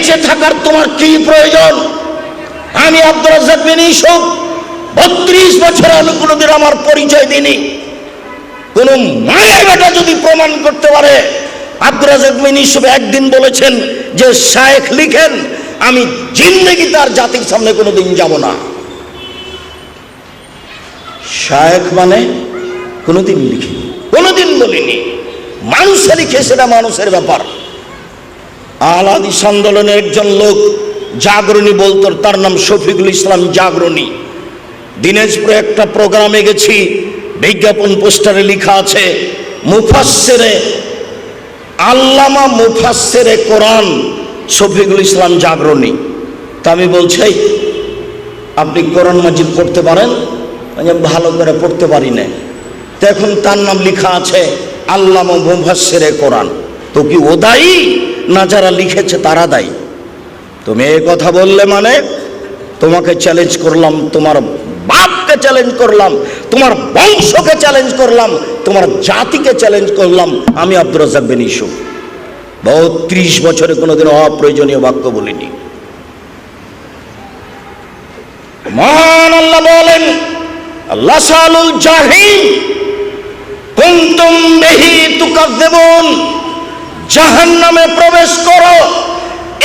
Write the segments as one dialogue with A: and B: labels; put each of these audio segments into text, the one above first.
A: বেঁচে থাকার তোমার কি প্রয়োজন? আমি আব্দুর রাজ্জাক বিন ইউসুফ 32 বছর আমি কোনোদিন আমার পরিচয় দিইনি। কোন মায়ের বেটা যদি প্রমাণ করতে পারে, আব্দুর রাজ্জাক বিন ইউসুফ একদিন বলেছেন যে শায়েখ লিখেন, আমি জিন্দেগি তার জাতির সামনে কোনোদিন যাব না। শায়েখ মানে কোনোদিন লিখিনি, কোনোদিন বলিনি। মানুষে লিখে, সেটা মানুষের ব্যাপার। আল হাদিস আন্দোলনের একজন লোক জাগরণী বলতো, তার নাম শফিকুল ইসলাম জাগরণী। দিনাজপুরে একটা প্রোগ্রামে গেছি, বিজ্ঞাপন পোস্টারে লেখা আছে মুফাসসিরে আল্লামা মুফাসসিরে কোরআন শফিকুল ইসলাম জাগরণী। তা আমি বলছি, আপনি কোরআন মাজিদ পড়তে পারেন? ভালো করে পড়তে পারি না। তো এখন তার নাম লেখা আছে আল্লামা মুফাসসিরে কোরআন। তো কি ও দায়ী, না যারা লিখেছে তারা দায়ী? তুমি এই কথা বললে মানে তোমাকে চ্যালেঞ্জ করলাম, তোমার বাপকে চ্যালেঞ্জ করলাম, তোমার বংশকে চ্যালেঞ্জ করলাম, তোমার জাতিকে চ্যালেঞ্জ করলাম। আমি আব্দুর রাজ্জাক বিন ইউসুফ 32 বছরে কোনোদিন অপ্রয়োজনীয় বাক্য বলিনি। মহান আল্লাহ বলেন, লাসালুল জাহিম কুনতুম বিহি তুকাজ্জিবুন, জাহান্নামে প্রবেশ করো।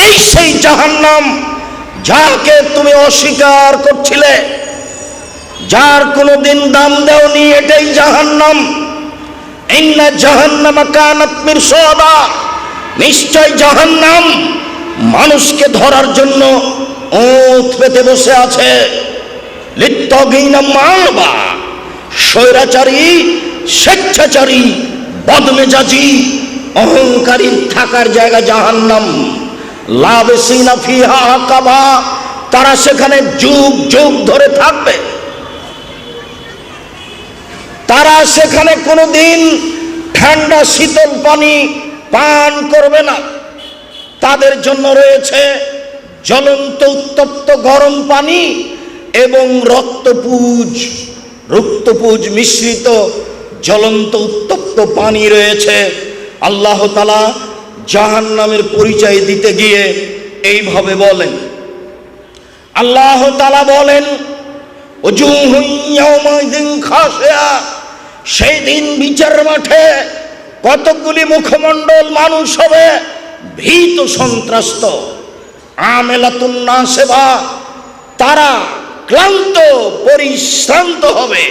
A: এই সেই জাহান্নাম যাকে তুমি অস্বীকার করছিলে, যার কোনোদিন দাম দেওনি, এটাই জাহান্নাম। ইন্না জাহান্নামা কানাত মিরসাদা, নিশ্চয় জাহান্নাম মানুষকে ধরার জন্য ওঁত পেতে বসে আছে। লিত্তাগিনা মালবা, স্বৈরাচারী, স্বেচ্ছাচারী, বদমেজাজি, অহংকারী থাকার জায়গা জাহান্নাম। লাবিসিনা ফিহা আকাবা, তারা সেখানে যুগ যুগ ধরে থাকবে। তারা সেখানে কোনোদিন ঠান্ডা শীতল পানি পান করবে না। তাদের জন্য রয়েছে জ্বলন্ত উত্তপ্ত গরম পানি এবং রক্তপুজ মিশ্রিত জ্বলন্ত উত্তপ্ত পানি রয়েছে। আল্লাহ তাআলা জাহান্নামের পরিচয় দিতে গিয়ে এইভাবে বলেন, আল্লাহ তাআলা বলেন, উজুহুন ইয়াওমাইযিন খাশিয়া, সেই দিন বিচার মাঠে কতগুলি মুখমণ্ডল মানুষ হবে ভীত সন্ত্রস্ত। আমেলাতুন নাসিবা, তারা ক্লান্ত পরিশ্রান্ত হবে।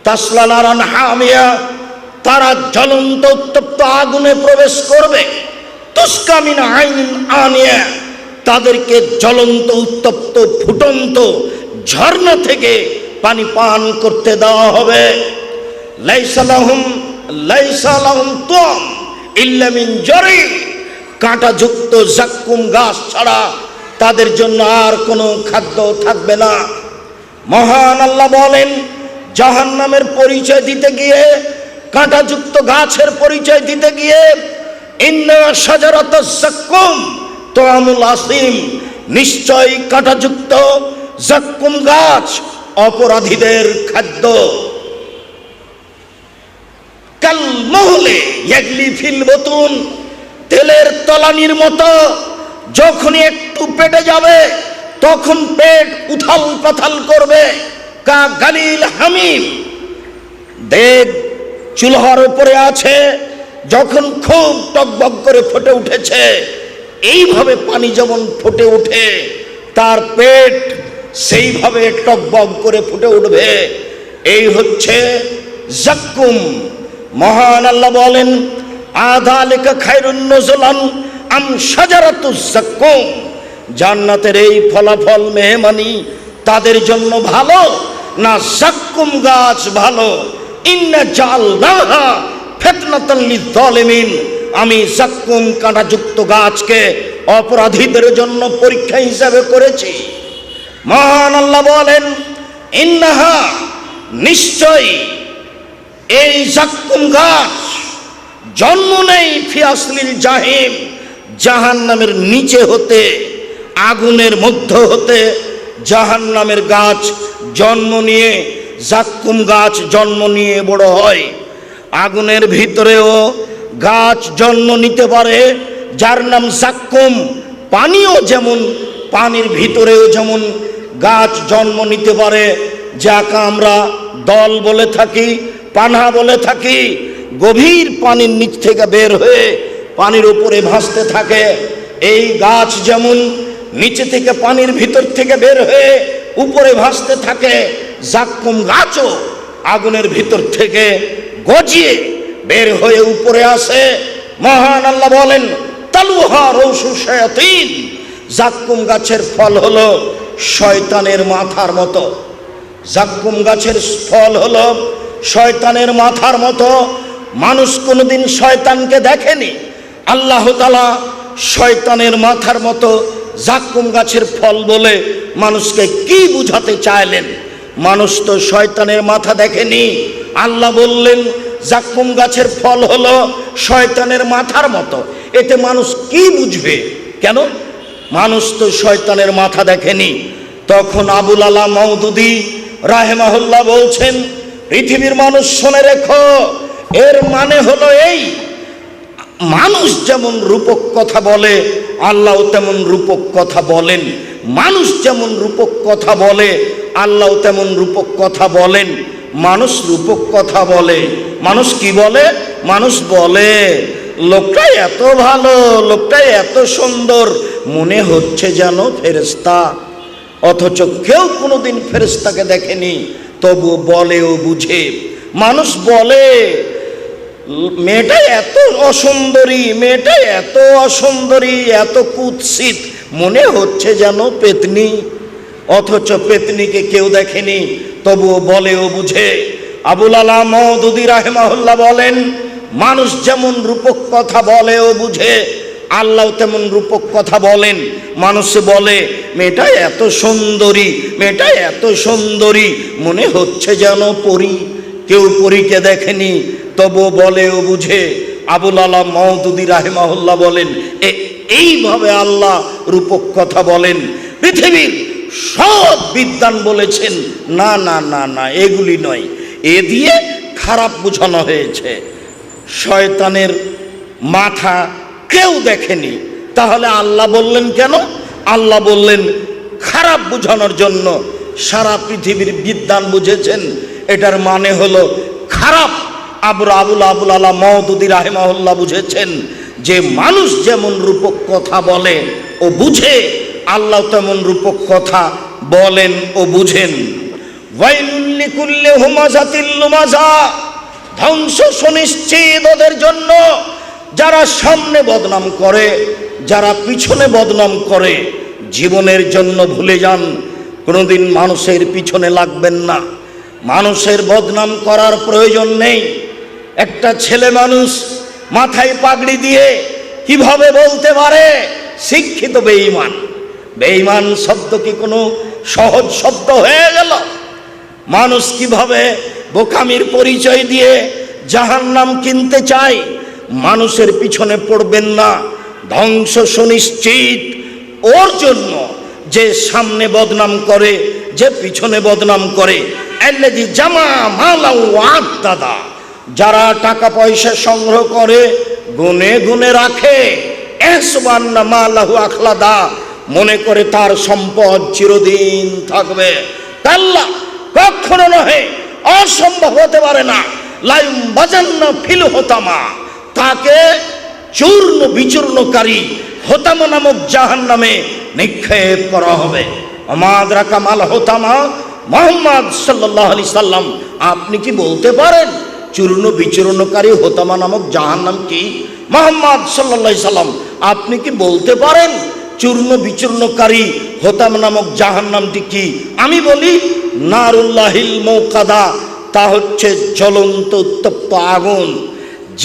A: তাসলা নারান হামিয়া, তারা জ্বলন্ত উত্তপ্ত আগুনে প্রবেশ করবে। তুসকা মিন আইনিন আনিয়া, তাদেরকে জ্বলন্ত উত্তপ্ত ফুটন্ত ঝর্ণা থেকে পানি পান করতে দেওয়া হবে। লাইসা লাহুম তুম ইল্লা মিন জারি, কাঁটাযুক্ত জাক্কুম গাছ ছাড়া তাদের জন্য আর কোনো খাদ্য থাকবে না। মহান আল্লাহ বলেন, জাহান্নামের পরিচয় দিতে গিয়ে, কাঁটাযুক্ত গাছের পরিচয় দিতে গিয়ে, ইন্না শাজারাতাজ জাক্কুম তুআমুল আসিম, নিশ্চয় কাঁটাযুক্ত জাক্কুম গাছ অপরাধীদের খাদ্য। কাল মুহলে ইয়াগলি ফিল বুতুন, তেলের তলানির মতো যখনই একটু পেটে যাবে তখন পেট উথাল পাথাল করবে। কা গালিল হামিম, দেগ চুলার উপরে আছে, যখন খুব টকবক করে ফুটে উঠেছে, এইভাবে পানি যেমন ফুটে উঠে তার পেট সেইভাবে টকবক করে ফুটে উঠবে। এই হচ্ছে জাক্কুম। মহান আল্লাহ বলেন, আযালিকা খায়রুন নুজুলান আম শাজারাতুজ জাক্কুম, জান্নাতের এই ফলাফল মেহমানি তাদের জন্য ভালো না জাক্কুম গাছ ভালো? ইন্না জাআলনাহা ফিতনাতাল লিয-যালিমিন, আমি জাক্কুম কাঁটাযুক্ত গাছকে অপরাধীদের জন্য পরীক্ষা হিসাবে করেছি। মহান আল্লাহ বলেন, ইন্নাহা, নিশ্চয় এই জাক্কুম গাছ জন্ম নেই ফি আসলিল জাহিম, জাহান্নামের নিচে হতে, আগুনের মধ্য হতে জাহান্নামের গাছ জন্ম নিয়ে, জাক্কুম গাছ জন্ম নিয়ে বড় হয়। আগুনের ভিতরেও গাছ জন্ম নিতে পারে যার নাম জাক্কুম, পানিও যেমন, পানির ভিতরেও যেমন গাছ জন্ম নিতে পারে, যাকে আমরা দল বলে থাকি, পানা বলে থাকি, গভীর পানির নিচ থেকে বের হয়ে পানির উপরে ভাসতে থাকে। এই গাছ যেমন নিচে থেকে পানির ভিতর থেকে বের হয়ে উপরে ভাসতে থাকে, জাক্কুম গাছও আগুনের ভিতর থেকে গজিয়ে বের হয়ে উপরে আসে। মহান আল্লাহ বলেন, তালুহা রৌসু শায়াতিন, জাক্কুম গাছের ফল হলো শয়তানের মাথার মতো। জাক্কুম গাছের ফল হলো শয়তানের মাথার মতো। মানুষ কোনোদিন শয়তানকে দেখেনি, আল্লাহ তাআলা শয়তানের মাথার মতো জাক্কুম গাছের ফল বলে মানুষকে কি বুঝাতে চাইলেন? মানুষ তো শয়তানের মাথা দেখেনি, আল্লাহ বললেন জাক্কুম গাছের ফল হলো শয়তানের মাথার মতো। এতে মানুষ কি বুঝবে? কেন? মানুষ তো শয়তানের মাথা দেখেনি। তখন আবুল আলা মওদুদি রাহিমাহুল্লাহ বলছেন, পৃথিবীর মানুষ শুনে রেখো, এর মানে হলো এই, মানুষ যেমন রূপক কথা বলে আল্লাহ তেমন রূপক কথা বলেন। মানুষ যেমন রূপক কথা বলে আল্লাহ তেমন রূপক কথা বলেন। মানুষ রূপক কথা বলে, মানুষ কি বলে? মানুষ বলে লোকটা এত ভালো, লোকটা এত সুন্দর, মনে হচ্ছে যেন ফেরেশতা। অথচ কেউ কোনোদিন ফেরেশতাকে দেখেনি, তবু বলে ও বুঝে। মানুষ বলে মেয়েটা এত অসুন্দরী, মেয়েটা এত অসুন্দরী, এত কুৎসিত, মনে হচ্ছে যেন পেতনি। অথচ পেতনিকে কেউ দেখেনি, তবুও বলে ও বুঝে। আবুল আলা মওদুদি রাহিমাহুল্লাহ বলেন, মানুষ যেমন রূপক কথা বলে ও বুঝে, আল্লাহ তেমন রূপক কথা বলেন। মানুষ বলে মেয়েটা এত সুন্দরী, মেয়েটা এত সুন্দরী, মনে হচ্ছে যেন পরী। কেউ পরীকে দেখেনি, তবু বলে ও বুঝে। আবুল আলা মওদুদি রাহিমাহুল্লাহ বলেন, এইভাবে আল্লাহ রূপক কথা বলেন। পৃথিবীর সব বিদ্বান বলেছেন না না না না, এগুলি নয়, এ দিয়ে খারাপ বোঝানো হয়েছে। শয়তানের মাথা কেউ দেখেনি, তাহলে আল্লাহ বললেন কেন? আল্লাহ বললেন খারাপ বোঝানোর জন্য। সারা পৃথিবীর বিদ্বান বুঝেছেন এটার মানে হলো খারাপ। আবুল আলা মওদুদি রাহিমাহুল্লাহ বুঝেছেন যে মানুষ যেমন রূপক কথা বলে ও বুঝে, আল্লাহ তেমন রূপক কথা বলেন ও বুঝেন। ওয়াইলুল লিকুল্লি হুমাযাতিল লুমাযা, ধ্বংস সুনিশ্চিত ওদের জন্য যারা সামনে বদনাম করে, যারা পিছনে বদনাম করে। জীবনের জন্য ভুলে যান, কোনোদিন মানুষের পিছনে লাগবেন না, মানুষের বদনাম করার প্রয়োজন নেই। একটা ছেলে মানুষ মাথায় পাগড়ি দিয়ে কিভাবে বলতে পারে শিক্ষিত বেঈমান? বেঈমান শব্দ কি কোনো সহজ শব্দ হয়ে গেল? মানুষ কিভাবে বোকামির পরিচয় দিয়ে জাহান্নাম কিনতে চায়? মানুষের পিছনে পড়বেন না, ধ্বংস সুনিশ্চিত ওর জন্য যে সামনে বদনাম করে, যে পিছনে বদনাম করে। আল্লাযী জামা মালাউ ওয়াদ্দাদা, যারা টাকা পয়সা সংগ্রহ করে গুনে গুনে রাখে, ইহসাবান্না মালাহু আখলাদা, মনে করে তার সম্পদ চিরদিন থাকবে। আল্লাহ কখনো নহে, অসম্ভব হতে পারে না। লায়ুম বাজান্না ফিল হোতামা, তাকে চূর্ণ বিচূর্ণকারী হোতামা নামক জাহান্নামে নিক্ষেপ করা হবে। আমাদরা কামাল হোতামা, মুহাম্মদ সাল্লাল্লাহু আলাইহি সাল্লাম আপনি কি বলতে পারেন চূর্ণ বিচূর্ণকারী হোতামা নামক জাহান্নাম কি? মুহাম্মদ সাল্লাল্লাহু আলাইহি সাল্লাম আপনি কি বলতে পারেন চূর্ণ বিচূর্ণকারী হোতামা নামক জাহান্নামটি কি? আমি বলি নারুল্লাহিল মৌকাদা, তা হচ্ছে জ্বলন্ত উত্তপ্ত আগুন।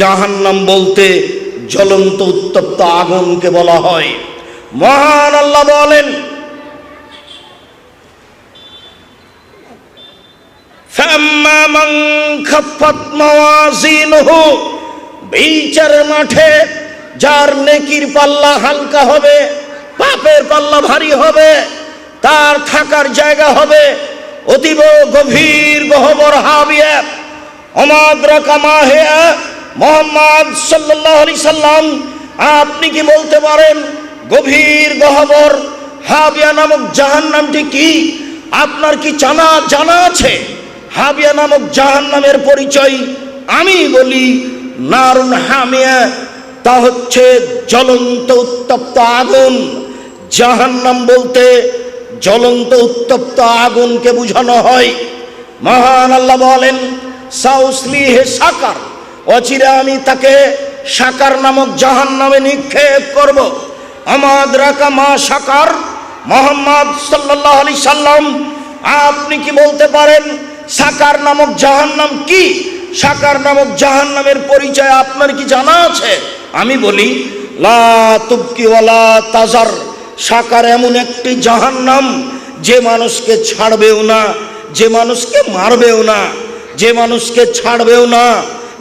A: জাহান্নাম বলতে জ্বলন্ত উত্তপ্ত আগুনকে বলা হয়। মহান আল্লাহ বলেন, ফাম্মা মান খাফফাত মাওয়াজিনুহু, বিচারের মাঠে যার নেকির পাল্লা হালকা হবে, পাপের পাল্লা ভারী হবে, তার থাকার জায়গা হবে অতীব গভীর গহ্বর হাবিয়া। আমাদরাকা মা হিয়া, মুহাম্মদ সাল্লাল্লাহু আলাইহি সাল্লাম আপনি কি বলতে পারেন গভীর গহ্বর হাবিয়া নামক জাহান্নামটি কি আপনার কি জানা আছে? হাবিয়া নামক জাহান্নামের পরিচয় আমি বলি, নারুন হামিয়া, তা হচ্ছে জ্বলন্ত উত্তপ্ত আগুন। জাহান্নাম বলতে জ্বলন্ত উত্তপ্ত আগুনকে বোঝানো হয়। মহান আল্লাহ বলেন, সাউসলিহে সাকার, অচিরে আমি তাকে সাকার নামক জাহান্নামে নিক্ষেপ করব। আমাদরাকা মা সাকার, মুহাম্মদ সাল্লাল্লাহু আলাইহি সাল্লাম, আপনি কি বলতে পারেন সাকার নামক জাহান্নাম কি? সাকার নামক জাহান্নামের পরিচয় আপনার কি জানা আছে? আমি বলি, লা তুবকি ওয়ালা তাজার। সাকার এমন একটি জাহান্নাম যে মানুষকে ছাড়বেও না, যে মানুষকে মারবেও না, যে মানুষকে ছাড়বেও না,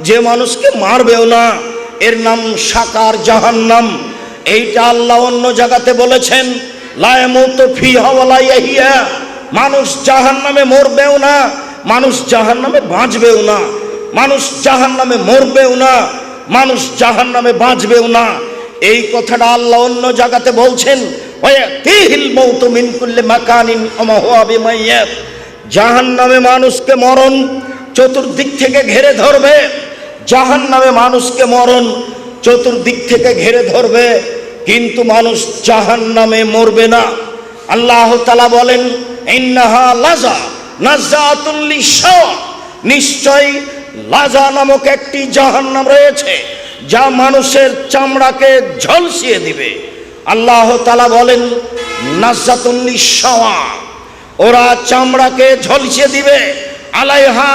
A: যে মানুষকে মারবেও না। এর নাম সাকার জাহান্নাম। এইটা আল্লাহ অন্য জায়গাতে বলেছেন, লা ইয়ামুতু ফিহা ওয়ালা ইয়াহইয়া। মানুষ জাহান্নামে মরবেও না, মানুষ জাহান্নামে বাঁচবেও না, মানুষ জাহান্নামে মরবেও না, মানুষ জাহান্নামে বাঁচবেও না। এই কথাটা আল্লাহ অন্য জায়গাতে বলছেন, ওয়াতিহিল মাউতু মিন কুল্লি মাকানিন ওয়া মা হুয়া বিমাইয়্যিত। জাহান্নামে মানুষকে মরণ চতুর্দিক থেকে ঘিরে ধরবে। জাহান্নামে মানুষকে মরণ চতুর্দিক থেকে ঘিরে ধরবে, কিন্তু মানুষ জাহান্নামে মরবে না। আল্লাহ তাআলা বলেন, ইন্নাহা লাযা নাযাতুল লিশাওয়া। নিশ্চয় লাজা নামক একটি জাহান্নাম রয়েছে যা মানুষের চামড়াকে ঝলসিয়ে দিবে। আল্লাহ তাআলা বলেন, নাযাতুল লিশাওয়া, ওরা চামড়াকে ঝলসিয়ে দিবে। আলাইহা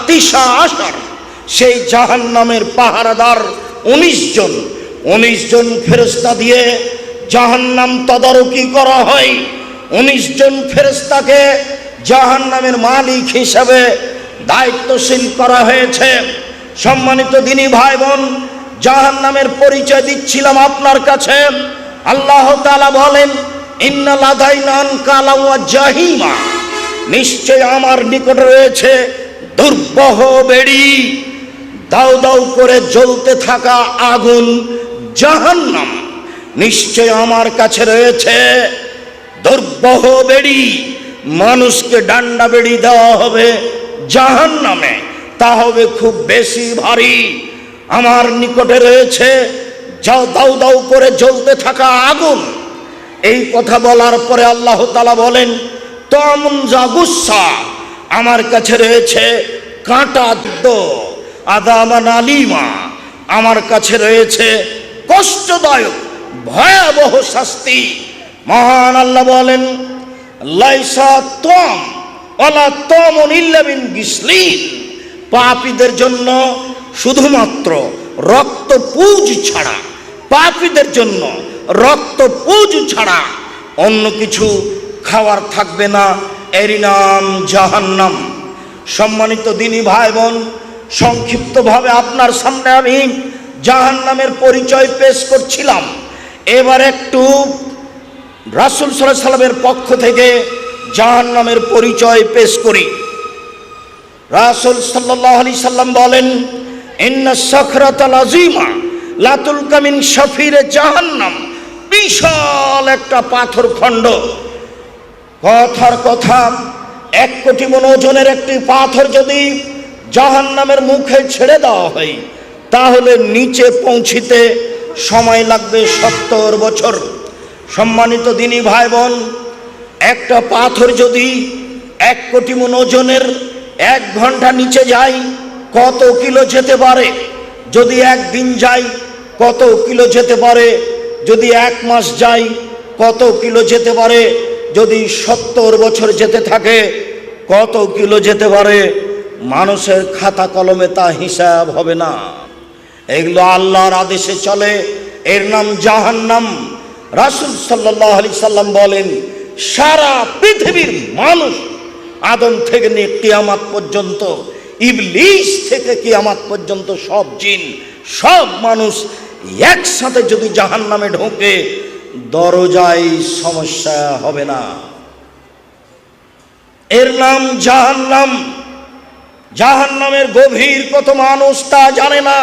A: তিসা আশার, সেই জাহান্নামের পাহারাদার 19 জন। 19 জন ফেরেশতা দিয়ে জাহান্নাম তদারকি করা হয়। 19 জন ফেরেশতাকে জাহান্নামের মালিক হিসাবে দায়িত্বশীল করা হয়েছে। সম্মানিত দিনী ভাই বোন, জাহান্নামের পরিচয় দিচ্ছিলাম আপনার কাছে। আল্লাহ তাআলা বলেন, ইন্না লাদাইনা আনকালা ওয়া জাহিমা। নিশ্চয় আমার নিকট রয়েছে দুর্বহ বেড়ি, দাউ দাউ করে জ্বলতে থাকা আগুন জাহান্নাম। নিশ্চয় আমার কাছে রয়েছে দুর্বহ বেড়ি, মানুষকে ডান্ডা বেড়ি দেওয়া হবে জাহান্নামে, তা হবে খুব বেশি ভারী। আমার নিকটে রয়েছে দাউ দাউ করে জ্বলতে থাকা আগুন। এই কথা বলার পরে আল্লাহ তাআলা বলেন, তামুন জাগুসা, আমার কাছে রয়েছে কাঁটা আদামান আলিমা, আমার কাছে রয়েছে কষ্টদায়ক ভয়াবহ শাস্তি। মহান আল্লাহ বলেন, লাইসা তাম ওয়ালা তামুন ইল্লা মিন গিসলিন। পাপীদের জন্য শুধুমাত্র রক্তপুঁজ ছাড়া, পাপীদের জন্য রক্তপুঁজ ছাড়া অন্য কিছু খাওয়ার থাকবে না, এরই নাম জাহান্নাম। সম্মানিত দিনী ভাই বোন, সংক্ষিপ্তভাবে আপনার সামনে আমি জাহান্নামের পরিচয় পেশ করছিলাম। এবার একটু রাসূল সাল্লাল্লাহু আলাইহি সাল্লামের পক্ষ থেকে জাহান্নামের পরিচয় পেশ করি। রাসূল সাল্লাল্লাহু আলাইহি সাল্লাম বলেন, ইন্না সাখরাতাল আযীমা লা তুলকা মিন শাফিরে জাহান্নাম। বিশাল একটা পাথর খণ্ড, কথার কথা 1 কোটি মণ ওজনের একটি পাথর যদি জাহান্নামের মুখে ছেড়ে দেওয়া হয়, তাহলে নিচে পৌঁছিতে সময় লাগবে 70 বছর। সম্মানিত দিনী ভাই বোন, একটা পাথর যদি 1 কোটি মণ ওজনের 1 ঘন্টা নিচে যায়, কত কিলো যেতে পারে? যদি 1 দিন যায়, কত কিলো যেতে পারে? যদি 1 মাস যায়, কত কিলো যেতে পারে? যদি 70 বছর যেতে থাকে, কত কিলো যেতে পারে? মানুষের খাতা কলমে তা হিসাব হবে না। এগুলো আল্লাহর আদেশে চলে, এর নাম জাহান্নাম। রাসূল সাল্লাল্লাহু আলাইহি সাল্লাম বলেন, সারা পৃথিবীর মানুষ, আদম থেকে নিয়ে কিয়ামত পর্যন্ত, ইবলিস থেকে কিয়ামত পর্যন্ত সব জিন, সব মানুষ একসাথে যদি জাহান্নামে ঢোকে, দরজায় সমস্যা হবে না। এর নাম জাহান্নাম। জাহান্নামের গভীর কত মানুষ তা জানে না,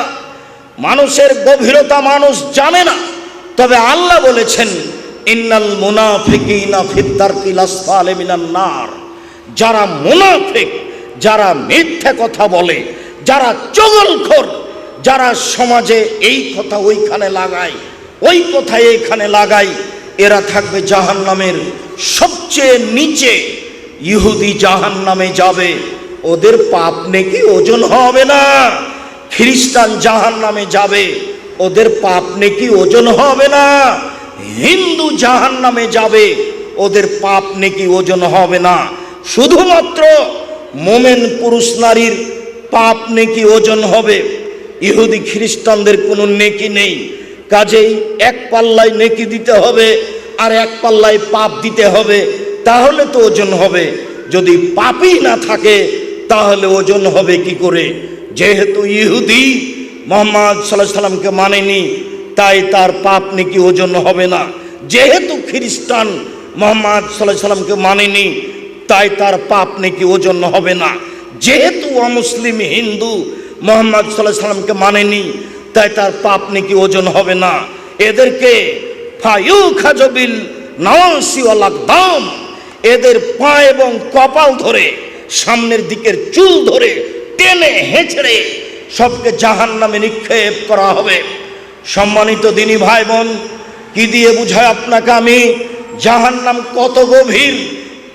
A: মানুষের গভীরতা মানুষ জানে না। তবে আল্লাহ বলেছেন, ইন্নাল মুনাফিকিনা ফিদ দারকিল আসফালি মিনান নার। যারা মুনাফিক, যারা মিথ্যা কথা বলে, যারা চগলখোর, যারা সমাজে এই কথা ওইখানে লাগায়, ওই কথা এইখানে লাগায়, এরা থাকবে জাহান্নামের সবচেয়ে নিচে। ইহুদি জাহান্নামে যাবে, ওদের পাপ নেকি ওজন হবে না। খ্রিস্টান জাহান্নামে যাবে, ওদের পাপ নেকি ওজন হবে না। হিন্দু জাহান্নামে যাবে, ওদের পাপ নেকি ওজন হবে না। শুধুমাত্র মোমেন পুরুষ নারীর পাপ নেকি ওজন হবে। ইহুদি খ্রিস্টানদের কোনো নেকি নেই। কাজেই এক পাল্লায় নেকি দিতে হবে আর এক পাল্লায় পাপ দিতে হবে, তাহলে তো ওজন হবে। যদি পাপই না থাকে তাহলে ওজন হবে কি করে? যেহেতু ইহুদি মুহাম্মদ সাল্লাল্লাহু আলাইহি সাল্লামকে মানেনি, তাই তার পাপ নেকি ওজন হবে না। যেহেতু খ্রিস্টান মুহাম্মদ সাল্লাল্লাহু আলাইহি সাল্লামকে মানেনি, তাই তার পাপ নেকি ওজন হবে না। যেহেতু অমুসলিম হিন্দু মুহাম্মদ সাল্লাল্লাহু আলাইহি সাল্লামকে মানেনি, তাই তার পাপ নেকি ওজন হবে না। এদেরকে ফায়ুখাযু বিল নাওয়াসি ওয়াল আকদাম, এদের পা এবং কপাল ধরে, সামনের দিকের চুল ধরে টেনে হেঁচড়ে সবকে জাহান্নামে নিক্ষেপ করা হবে। সম্মানিত দিনী ভাই বোন, কি দিয়ে বুঝায় আপনাকে আমি জাহান্নাম কত গভীর?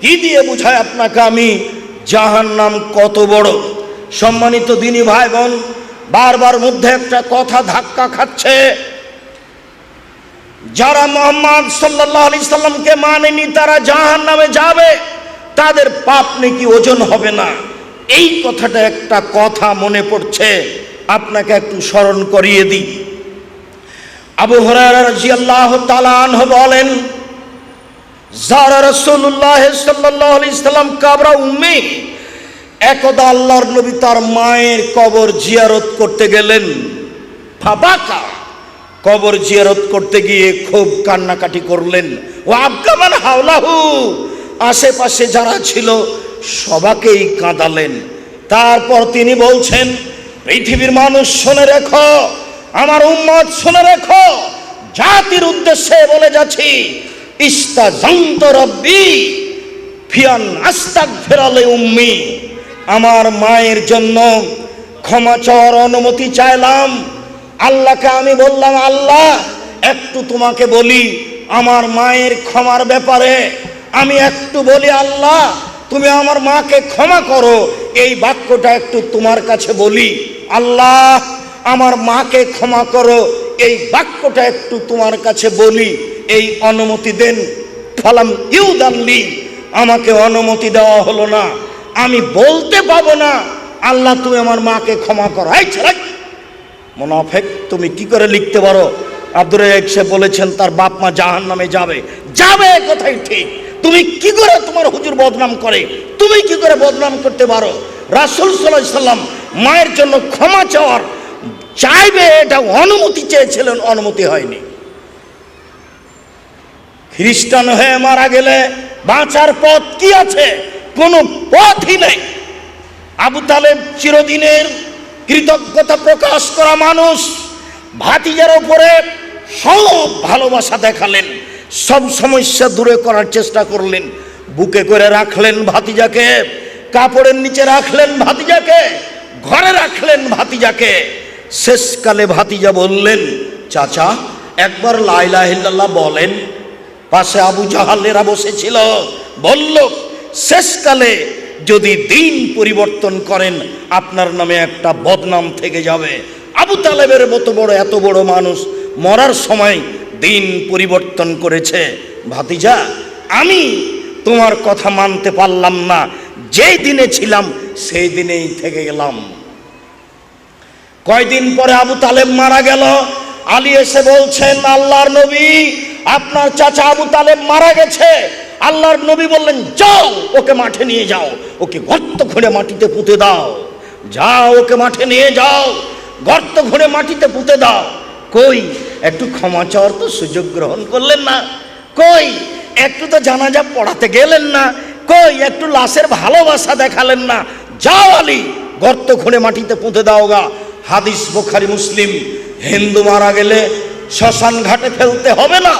A: কি দিয়ে বুঝায় আপনাকে আমি জাহান্নাম কত বড়? সম্মানিত দিনী ভাই বোন, বারবার মধ্যে একটা কথা ধাক্কা খাচ্ছে। যারা মুহাম্মদ সাল্লাল্লাহু আলাইহি সাল্লামকে মানেনি তারা জাহান্নামে যাবে, তাদের পাপ নাকি ওজন হবে না। এই কথাটা একটা কথা মনে পড়ছে, আপনাকে একটু স্মরণ করিয়ে দিই। আবু হুরায়রা রাদিয়াল্লাহু তাআলা আনহু বলেন, যারা রাসূলুল্লাহ সাল্লাল্লাহু আলাইহি সাল্লাম কবর উম্মি, একদা আল্লাহর নবী তার মায়ের কবর জিয়ারত করতে গেলেন। ফাবাকা, কবর জিয়ারত করতে গিয়ে খুব কান্নাকাটি করলেন। ও আবকামান হাওলাহু, আশেপাশে যারা ছিল সবাকেই কাঁদালেন। তারপর তিনি বলছেন, পৃথিবীর মানুষ শুনে রেখো, আমার উম্মত শুনে রেখো, জাতির উদ্দেশ্যে বলে যাচ্ছি, ইস্তাজান্ত রব্বি ফিয়ান আস্তাগফিরা লি উম্মি, আমার মায়ের জন্য ক্ষমা চাওয়ার অনুমতি চাইলাম। আল্লাহকে আমি বললাম, আল্লাহ একটু তোমাকে বলি আমার মায়ের ক্ষমার ব্যাপারে, আমি একটু বলি আল্লাহ তুমি আমার মাকে ক্ষমা করো, এই বাক্যটা একটু তোমার কাছে বলি। আল্লাহ আমার মাকে ক্ষমা করো, এই বাক্যটা একটু তোমার কাছে বলি, এই অনুমতি দেন। ফালাম ইউদাল্লি, আমাকে অনুমতি দেওয়া হলো না। আমি বলতে পাবো না আল্লাহ তুমি আমার মাকে ক্ষমা করো। এই ছেলে মুনাফিক, তুমি কি করে লিখতে পারো? আব্দুর রাজ্জাক সাহেব বলেছেন তার বাপ মা জাহান্নামে যাবে। যাবে কথাই ঠিক, তুমি কি করে তোমার হুজুর বদনাম করে, তুমি কি করে বদনাম করতে পারো? রাসূল সাল্লাল্লাহু আলাইহি সাল্লাম মায়ের জন্য ক্ষমা চাওয়ার চাইবে, এটা অনুমতি চেয়েছিলেন, অনুমতি হয়নি। খ্রিস্টান হয়ে মারা গেলে বাঁচার পথ কি আছে? কোনো পথই নেই। আবু তালেব চিরদিনের কৃতজ্ঞতা প্রকাশ করা মানুষ, ভাতিজার উপরে সব ভালোবাসা দেখালেন, সব সমস্যা দূরে করার চেষ্টা করলেন। বুকে করে রাখলেন ভাতিজাকে, কাপড়ের নিচে রাখলেন ভাতিজাকে, ঘরে রাখলেন ভাতিজাকে। শেষকালে ভাতিজা বললেন, চাচা একবার লা ইলাহা ইল্লাল্লাহ বলেন। পাশে আবু জাহালেরা বসেছিল, বলল শেষকালে যদি দিন পরিবর্তন করেন আপনার নামে একটা বদনাম থেকে যাবে। আবু তালেবের মতো বড়, এত বড় মানুষ মরার সময় দিন পরিবর্তন করেছে। ভাতিজা আমি তোমার কথা মানতে পারলাম না, যেই দিনে ছিলাম সেই দিনেই থেকে গেলাম। কয়দিন পরে আবু তালেব মারা গেল। আলী এসে বলছেন, আল্লাহর নবী আপনার চাচা আবু তালেব মারা গেছে। আল্লাহর নবী বললেন, যাও ওকে মাঠে নিয়ে যাও, ওকে গর্ত খুঁড়ে মাটিতে পুঁতে দাও। যাও ওকে মাঠে নিয়ে যাও, গর্ত খুঁড়ে মাটিতে পুঁতে দাও। কই একটু ক্ষমা চাওয়ার তো সুযোগ গ্রহণ করলেন না? কই একটু তো জানাজা পড়াতে গেলেন না? কই একটু লাশের ভালোবাসা দেখালেন না? যাও আলী, গর্ত খুঁড়ে মাটিতে পুঁতে দাও গা। হাদিস বুখারী মুসলিম। হিন্দু মারা গেলে শ্মশান ঘাটে ফেলতে হবে না,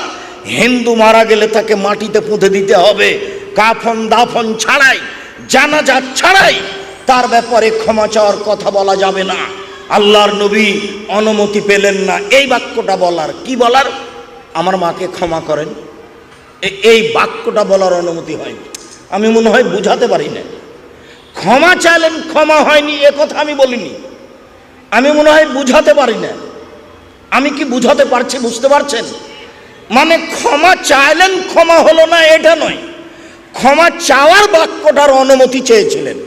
A: হিন্দু মারা গেলে তাকে মাটিতে পুঁতে দিতে হবে, কাফন দাফন ছাড়াই, জানাজা ছাড়াই তার ব্যাপারে ক্ষমা চাওয়ার কথা বলা যাবে না। আল্লাহর নবী অনুমতি পেলেন না এই বাক্যটা বলার। কি বলার? আমার মাকে ক্ষমা করেন, এই বাক্যটা বলার অনুমতি হয়নি। আমি মনে হয় বুঝাতে পারি না। ক্ষমা চাইলেন, ক্ষমা হয়নি এ কথা আমি বলিনি। আমি মনে হয় বুঝাতে পারি না। আমি কি বুঝাতে পারছি? বুঝতে পারছেন? মানে ক্ষমা চাইলেন, ক্ষমা হলো না এটা নয়, ক্ষমা চাওয়ার বাক্যটার অনুমতি চেয়েছিলেন।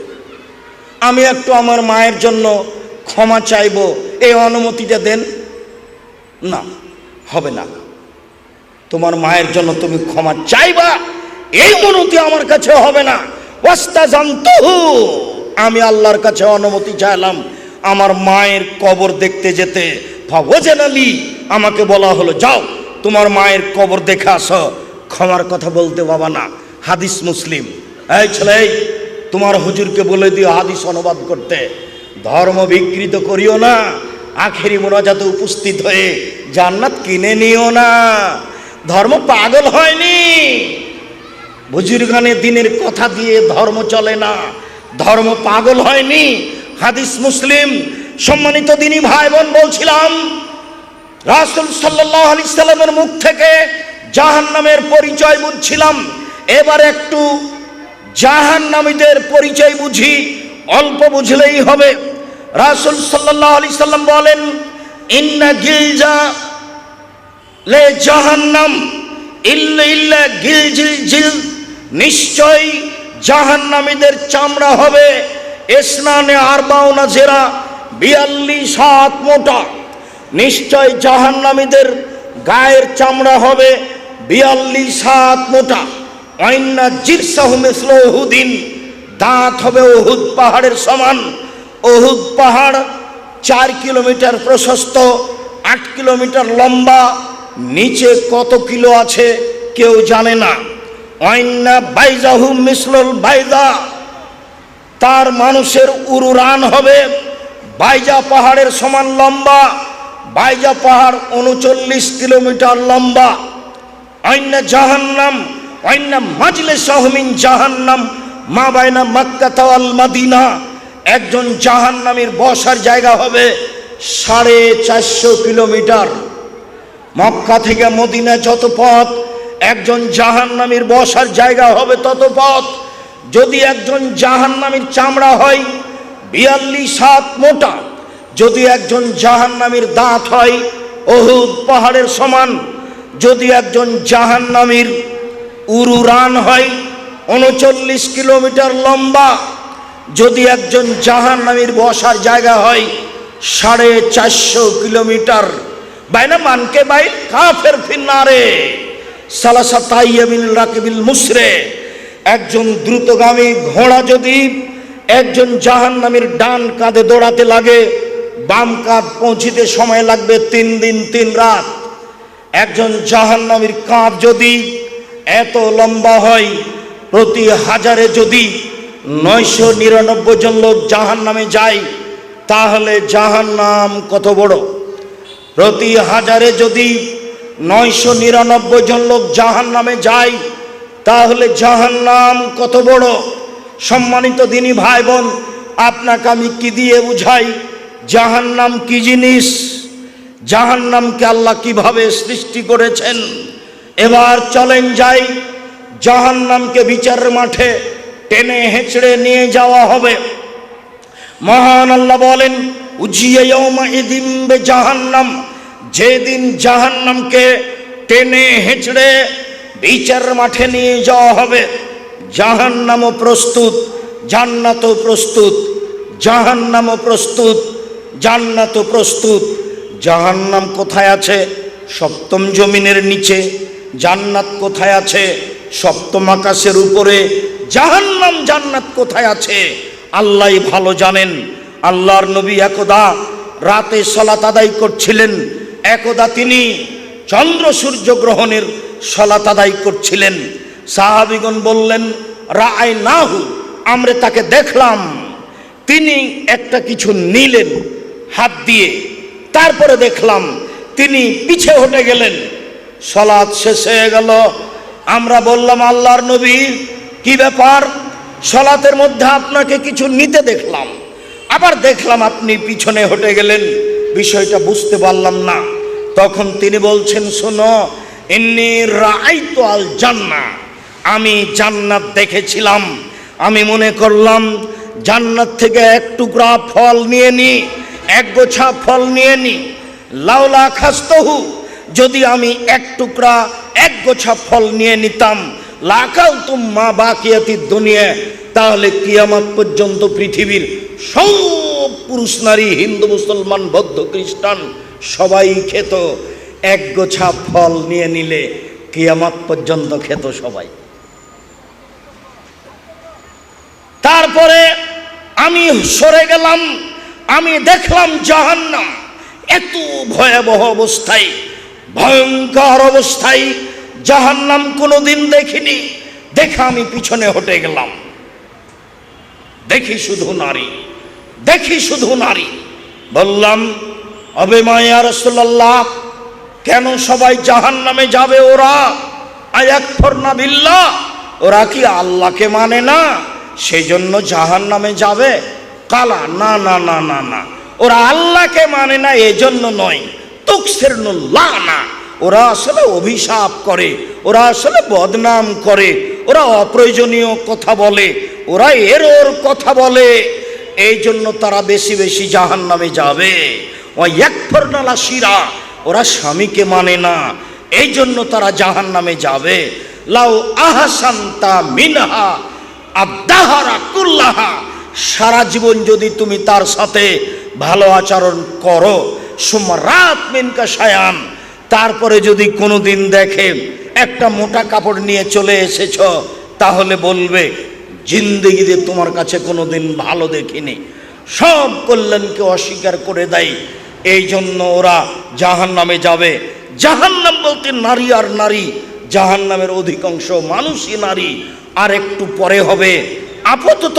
A: আমি একটু আমার মায়ের জন্য ক্ষমা চাইব, এই অনুমতিটা দেন। না, হবে না। তোমার মায়ের জন্য তুমি ক্ষমা চাইবা এই অনুমতি আমার কাছে হবে না। ওয়াস্তাজানতুহু, আমি আল্লাহর কাছে অনুমতি চাইলাম আমার মায়ের কবর দেখতে যেতে। ফাওয়াজানালি, আমাকে বলা হলো যাও তোমার মায়ের কবর দেখে আসো, ক্ষমার কথা বলতে বাবা না। হাদিস মুসলিম। এই ছেলে, তোমার হুজুরকে বলে দিও হাদিস অনুবাদ করতে। ধর্ম বিকৃত করিও না, আখেরি মোনাজাতে উপস্থিত হয়ে জান্নাত কিনে নিও না। ধর্ম পাগল হয়নি। বুজুর্গানে দিনের কথা দিয়ে ধর্ম চলে না, ধর্ম পাগল হয়নি। হাদিস মুসলিম। সম্মানিত দিনী ভাই বোন, বলছিলাম রাসূল সাল্লাল্লাহু আলাইহি সাল্লামের মুখ থেকে জাহান্নামের পরিচয় বুঝছিলাম। এবার একটু জাহান্নামীদের পরিচয় বুঝি, অল্প বুঝলেই হবে। রাসূল সাল্লাল্লাহু আলাইহি সাল্লাম বলেন, ইন্না গিলজা লে জাহান্নাম ইল্লা গিলজিল, নিশ্চয় জাহান্নামীদের চামড়া হবে ইসনানে আরবাউনা জেরা, 42 হাত মোটা। নিশ্চয় জাহান্নামীদের গায়ের চামড়া হবে 42 হাত মোটা। ওয়াইন্না জিরসাহু মিসলু উহুদিন, দাঁত হবে উহুদ পাহাড়ের সমান। উহুদ পাহাড় 4 কিলোমিটার প্রশস্ত, 8 কিলোমিটার লম্বা। নিচে কত কিলো আছে কেউ জানে না। ওয়াইন্না বাইজাহু মিসলুল বাইদা, তার মানুষের উরুরান হবে বাইজা পাহাড়ের সমান লম্বা। বাইজা পাহাড় 39 কিলোমিটার লম্বা। আইন্না জাহান্নাম আইন্না মাজলিসাহু মিন জাহান্নাম মা বাইনা মক্কা ওয়াল মদিনা, একজন জাহান্নামীর বসার জায়গা হবে 450 কিলোমিটার। মক্কা থেকে মদিনা যত পথ, একজন জাহান্নামীর বসার জায়গা হবে তত পথ। যদি একজন জাহান্নামীর চামড়া হয় 42 হাত মোটা, যদি একজন জাহান্নামীর দাঁত হয় উহুদ পাহাড়ের সমান, যদি একজন জাহান্নামীর উরুরান হয় 39 কিলোমিটার লম্বা, যদি একজন জাহান্নামীর বসার জায়গা হয় 450 কিলোমিটার। বাইনা মানকে বাই কাফের ফিন্নারে সালাসাতাইয়ামিল রাকিবিল মুসরে, একজন দ্রুতগামী ঘোড়া যদি একজন জাহান্নামীর ডান কাঁধে দৌড়াতে লাগে, বাম কাঁধ পৌঁছিতে সময় লাগবে 3 দিন 3 রাত। একজন জাহান্নামীর কাঁধ যদি এত লম্বা হয়, প্রতি হাজারে যদি 999 জন লোক জাহান্নামে যায়, তাহলে জাহান্নাম কত বড়? প্রতি হাজারে যদি 999 জন লোক জাহান্নামে যায়, তাহলে জাহান্নাম কত বড়? সম্মানিত দিনী ভাই বোন, আপনাকে আমি কি দিয়ে বুঝাই জাহান্নাম কি জিনিস, জাহান্নামকে আল্লাহ কিভাবে সৃষ্টি করেছেন। এবার চলেন যাই, জাহান্নামকে বিচারের মাঠে টেনে হেঁচড়ে নিয়ে যাওয়া হবে। মহান আল্লাহ বলেন, উজিয়া ইয়াউমা ইদিন বে জাহান্নাম, যেদিন জাহান্নামকে টেনে হেঁচড়ে বিচারের মাঠে নিয়ে যাওয়া হবে। জাহান্নামও প্রস্তুত, জান্নাতও প্রস্তুত। জাহান্নামও প্রস্তুত, জান্নাতও প্রস্তুত। জাহান্নাম কোথায় আছে? সপ্তম জমিনের নিচে। জান্নাত কোথায় আছে? সপ্তম আকাশের উপরে। জাহান্নাম জান্নাত কোথায় আছে আল্লাহই ভালো জানেন। আল্লাহর নবী একদা রাতে সালাত আদায় করছিলেন, একদা তিনি চন্দ্র সূর্য গ্রহণের সালাত আদায় করছিলেন। সাহাবীগণ বললেন, রাআইনাহু, আমরা তাকে দেখলাম। তিনি একটা কিছু নিলেন হাত দিয়ে, তারপরে দেখলাম তিনি পিছে হটে গেলেন। সালাত শেষ হয়ে গেল। আমরা বললাম, আল্লাহর নবী কি ব্যাপার, সালাতের মধ্যে আপনাকে কিছু নিতে দেখলাম, আবার দেখলাম আপনি পিছনে হটে গেলেন, বিষয়টা বুঝতে পারলাম না। তখন তিনি বলছেন, শোনো, ইন্নী রাআইতু আল জান্নাহ, আমি জান্নাত দেখেছিলাম। আমি মনে করলাম জান্নাত থেকে এক টুকরা ফল নিয়ে নি, এক গোছা ফল নিয়ে নি। লাউলা খাস্তহু, যদি আমি এক টুকরা এক গোছা ফল নিয়ে নিতাম, লাকালতুম মা বাকিয়াতিদ দুনিয়া, তাহলে কিয়ামত পর্যন্ত পৃথিবীর সব পুরুষ নারী, হিন্দু মুসলমান বৌদ্ধ খ্রিস্টান সবাই খেত। এক গোছা ফল নিয়ে নিলে কিয়ামত পর্যন্ত খেত সবাই। তারপরে আমি সরে গেলাম, আমি দেখলাম জাহান্নাম এত ভয়াবহ অবস্থায়, ভয়ঙ্কর অবস্থায় জাহান্নাম কোনোদিন দেখিনি। দেখে আমি পিছনে হটে গেলাম, দেখি শুধু নারী, দেখি শুধু নারী। বললাম, অবে মায়া রাসূলুল্লাহ, কেন সবাই জাহান্নামে যাবে? ওরা আয়াকফুরনা বিল্লাহ, ওরা কি আল্লাহকে মানে না, সেই জন্য জাহান্নামে যাবে? কালা, না না না না না, ওরা আল্লাহকে মানে না এজন্য নয়, তুকসিরুল্লাহ না, ওরা আসলে অভিশাপ করে, ওরা আসলে বদনাম করে, ওরা অপ্রয়োজনীয় কথা বলে, ওরা এরর কথা বলে, এই জন্য তারা বেশি বেশি জাহান্নামে যাবে। ওয়ায়াকফুরনাল আশিরা, ওরা স্বামীকে মানে না, এই জন্য তারা জাহান্নামে যাবে। লাউ আহসানতা মিনহা আদাহারা কুল্লাহা, সারা জীবন যদি তুমি তার সাথে ভালো আচরণ করো, সুমরাত মিনকা শায়ান, তারপরে যদি কোনোদিন দেখে একটা মোটা কাপড় নিয়ে চলে এসেছ, তাহলে বলবে জিন্দেগিতে তোমার কাছে কোনোদিন ভালো দেখিনি। সব কল্যাণকে অস্বীকার করে দেয়, এই জন্য ওরা জাহান্নামে যাবে। জাহান্নাম বলতে নারী আর নারী, জাহান্নামের অধিকাংশ মানুষই নারী। আর একটু পরে হবে, আপাতত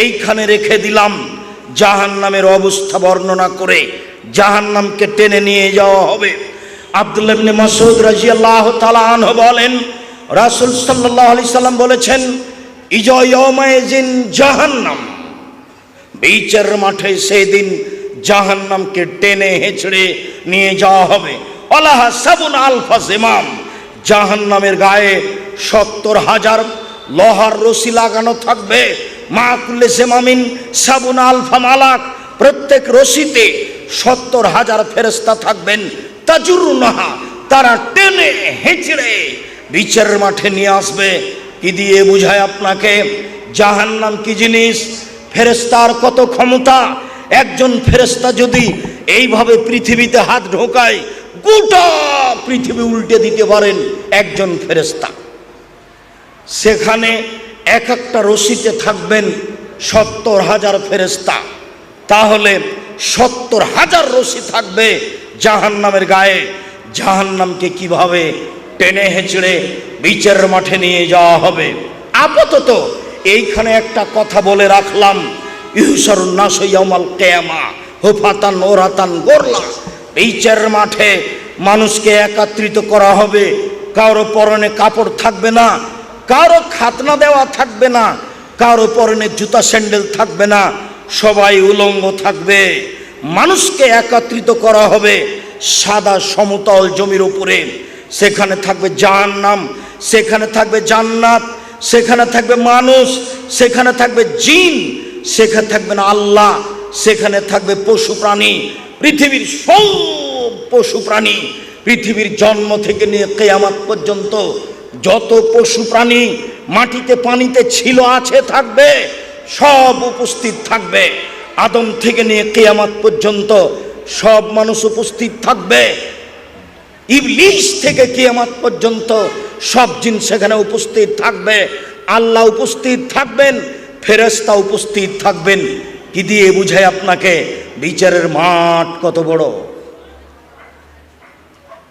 A: এইখানে রেখে দিলাম জাহান্নামের অবস্থা বর্ণনা করে জাহান্নামকে টেনে নিয়ে যাওয়া হবে। আব্দুল্লাহ ইবনে মাসউদ রাদিয়াল্লাহু তাআলা আনহু বলেন, রাসূল সাল্লাল্লাহু আলাইহি সাল্লাম বলেছেন, ইজা ইয়াউমাইজিন জাহান্নাম, বিচার মাঠে সেদিন জাহান্নামকে টেনে হেঁচড়ে নিয়ে যাওয়া হবে। আলাহা সাবুন আলফা জিমাম, জাহান্নামের গায়ে ৭০,০০০ লোহার রশি লাগানো থাকবে। মা কুল্লে জিমামিন সাবুন আলফা মালাক, প্রত্যেক রশিতে ৭০,০০০ ফেরেশতা থাকবেন। তাজুরুনাহা, তারা টেনে হেঁচড়ে বিচারের মাঠে নিয়ে আসবে। কি দিয়ে বুঝায় আপনাকে জাহান্নাম কি জিনিস, ফেরেশতার কত ক্ষমতা। একজন ফেরেশতা যদি এইভাবে পৃথিবীতে হাত ঢোকায়, গোটা পৃথিবী উল্টে দিতে পারেন একজন ফেরেশতা। সেখানে এক একটা রশিতে থাকবেন ৭০,০০০ ফেরেশতা, তাহলে ৭০,০০০ রশি থাকবে জাহান্নামের গায়ে। জাহান্নামকে কিভাবে টেনে হেঁচড়ে বিচারের মাঠে নিয়ে যাওয়া হবে। আপাতত এইখানে একটা কথা বলে রাখলাম, ইহশারুন নাস ইয়াউমাল কিয়ামা হুফাতান ওরাতান গোরলা, বিচারের মাঠে মানুষকে একত্রিত করা হবে। কারো পরনে কাপড় থাকবে না, কারো খাতনা দেওয়া থাকবে না, কারো পরনে জুতা স্যান্ডেল থাকবে না, সবাই উলঙ্গ থাকবে। মানুষকে একত্রিত করা হবে সাদা সমতল জমির উপরে। সেখানে থাকবে জাহান্নাম, সেখানে থাকবে জান্নাত, সেখানে থাকবে মানুষ, সেখানে থাকবে জিন, সেখানে থাকবে না আল্লাহ, সেখানে থাকবে পশু প্রাণী। পৃথিবীর সব পশু প্রাণী, পৃথিবীর জন্ম থেকে নিয়ে কিয়ামত পর্যন্ত যত পশু প্রাণী মাটিতে পানিতে ছিল, আছে, থাকবে, সব উপস্থিত থাকবে। আদম থেকে নিয়ে কিয়ামত পর্যন্ত সব মানুষ উপস্থিত থাকবে। ইবলিস থেকে কিয়ামত পর্যন্ত সব জিন সেখানে উপস্থিত থাকবে। আল্লাহ উপস্থিত থাকবেন, ফেরেশতা উপস্থিত থাকবেন। কি দিয়ে বুঝায় আপনাকে বিচারের মাঠ কত বড়।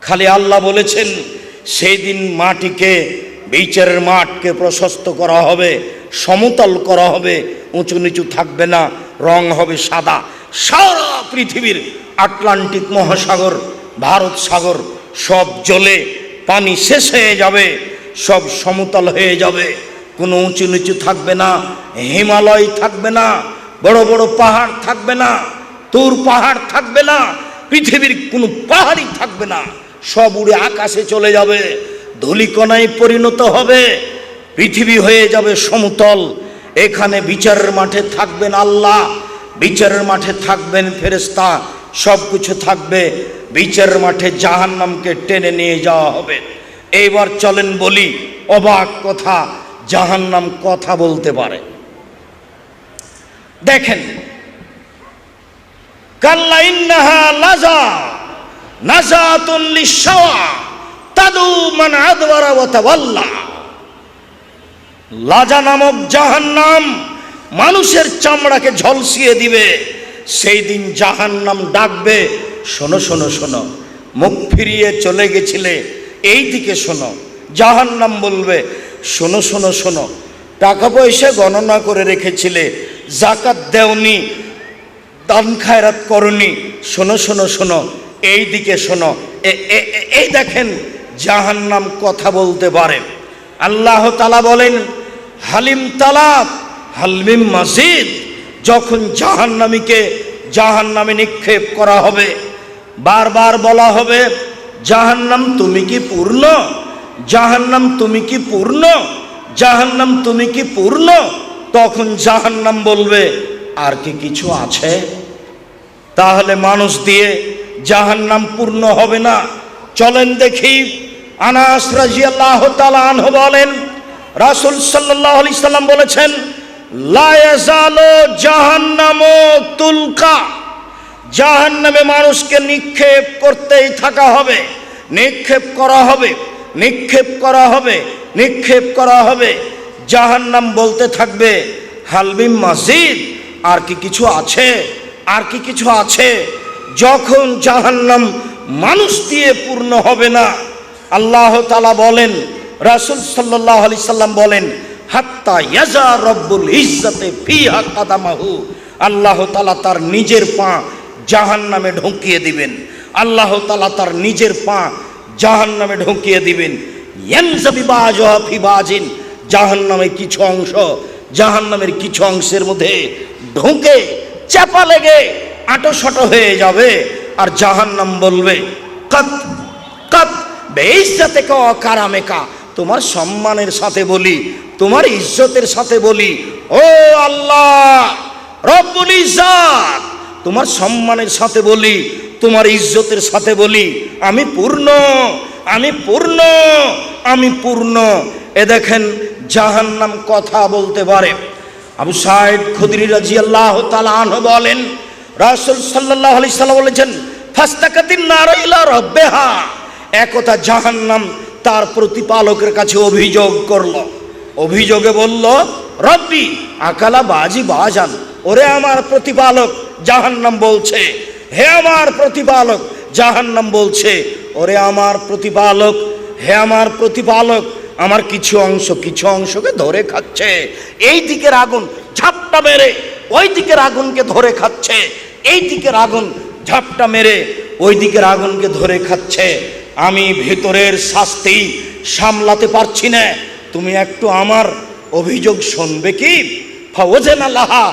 A: খালি আল্লাহ বলেছেন সেই দিন মাটিকে, বিচারের মাঠকে প্রশস্ত করা হবে, সমতল করা হবে, উঁচু নিচু থাকবে না, রং হবে সাদা। সারা পৃথিবীর আটলান্টিক মহাসাগর, ভারত সাগর সব জলে পানি শেষ হয়ে যাবে, সব সমতল হয়ে যাবে, কোনো উঁচু নিচু থাকবে না, হিমালয় থাকবে না, বড় বড় পাহাড় থাকবে না, তুর পাহাড় থাকবে না, পৃথিবীর কোনো পাহাড়ই থাকবে না, সব উড়ে আকাশে চলে যাবে, ধূলিকণায় পরিণত হবে, পৃথিবী হয়ে যাবে সমতল। এখানে বিচারের মাঠে থাকবেন আল্লাহ, বিচারের মাঠে থাকবেন ফেরেশতা, সব কিছু থাকবে। বিচারের মাঠে জাহান্নামকে টেনে নিয়ে যাওয়া হবে। এইবার চলেন বলি অবাক কথা, জাহান্নাম কথা বলতে পারে। দেখেন, কাল্লা ইন্নাহা লাযা নাযাতুন লিশ-শাওয়া তাদু মান আদবারা ওয়া তাওয়াল্লা। লাজা নামক জাহান্নাম মানুষের চামড়াকে ঝলসিয়ে দিবে। সেই দিন জাহান্নাম ডাকবে, শোনো শোনো শোনো, মুখ ফিরিয়ে চলে গেছিলে, এই দিকে শোনো। জাহান্নাম বলবে, শোনো শোনো শোনো, টাকা পয়সা গণনা করে রেখেছিলে, যাকাত দেওনি, দান খায়রাত করনি, শোনো শোনো শোনো, এই দিকে শোনো। এই দেখেন, জাহান্নাম কথা বলতে পারে। আল্লাহ তাআলা বলেন, হালিম তালাত হালমিম মাজিদ। যখন জাহান্নামীকে জাহান্নামে নিক্ষেপ করা হবে, বারবার বলা হবে, জাহান্নাম তুমি কি পূর্ণ, জাহান্নাম তুমি কি পূর্ণ, জাহান্নাম তুমি কি পূর্ণ। তখন জাহান্নাম বলবে, আর কি কিছু আছে? তাহলে মানুষ দিয়ে জাহান্নাম পূর্ণ হবে না। চলেন দেখি, আনাস রাদিয়াল্লাহু তাআলা আনহু বলেন, রাসূল সাল্লাল্লাহু আলাইহি সাল্লাম বলেছেন, লা ইয়াজালু জাহান্নামু তুলকা। জাহান্নামে মানুষকে নিক্ষেপ করতেই থাকা হবে, নিক্ষেপ করা হবে, নিক্ষেপ করা হবে, নিক্ষেপ করা হবে। জাহান্নাম বলতে থাকবে, হালমিম মাজিদ, আর কি কিছু আছে, আর কি কিছু আছে। যখন জাহান্নাম মানুষ দিয়ে পূর্ণ হবে না, আল্লাহ তাআলা বলেন, রাসূল সাল্লাল্লাহু আলাইহি সাল্লাম বলেন, হাত্তা ইয়াজা রব্বুল ইজ্জাতে ফিহা কাদামাহু। আল্লাহ তাআলা তার নিজের পা জাহান্নামে ঢুকিয়ে দিবেন। আল্লাহ তাআলা তার নিজের পা জাহান্নামে ঢুকিয়ে দিবেন। ইয়ানজাবি বাজুহা ফি বাজিন। জাহান্নামের কিছু অংশ জাহান্নামের কিছু অংশের মধ্যে ঢুকে চাপা লেগে আঁটোশাটো হয়ে যাবে। আর জাহান্নাম বলবে, কাত কাত বেইজ্জতিকা ওয়া কারামিকা। তোমার সম্মানের সাথে বলি, তোমার ইজ্জতের সাথে বলি, ও আল্লাহ রব্বুল ইজ্জাত, তোমার সম্মানের সাথে বলি, তোমার ইজ্জতের সাথে বলি, আমি পূর্ণ, আমি পূর্ণ, আমি পূর্ণ। এ দেখেন, জাহান্নাম কথা বলতে পারে। আবু সাঈদ খুদরি রাদিয়াল্লাহু তাআলা আনহু বলেন, রাসূল সাল্লাল্লাহু আলাইহি সাল্লাম বলেছেন, ফাস্তাকাতিন নার ইলা রাব্বিহা। একতা জাহান্নাম তার প্রতিপালকের কাছে অভিযোগ করলো। অভিযোগে বলল, রব্বি আকালা বাজি বাজান। ওরে আমার প্রতিপালক, জাহান্নাম বলছে, হে আমার প্রতিপালক, জাহান্নাম বলছে, ওরে আমার প্রতিপালক, হে আমার প্রতিপালক, আমার কিছু অংশকে ধরে খাচ্ছে। এই দিকের আগুন ঝাপটা মেরে ওই দিকের আগুনকে ধরে খাচ্ছে, এই দিকের আগুন ঝাপটা মেরে ওই দিকের আগুনকে ধরে খাচ্ছে। আমি ভেতরের শাস্তি সামলাতে পারছি না, তুমি একটু আমার অভিযোগ শুনবে কি? ফাওয়াজানা লাহা।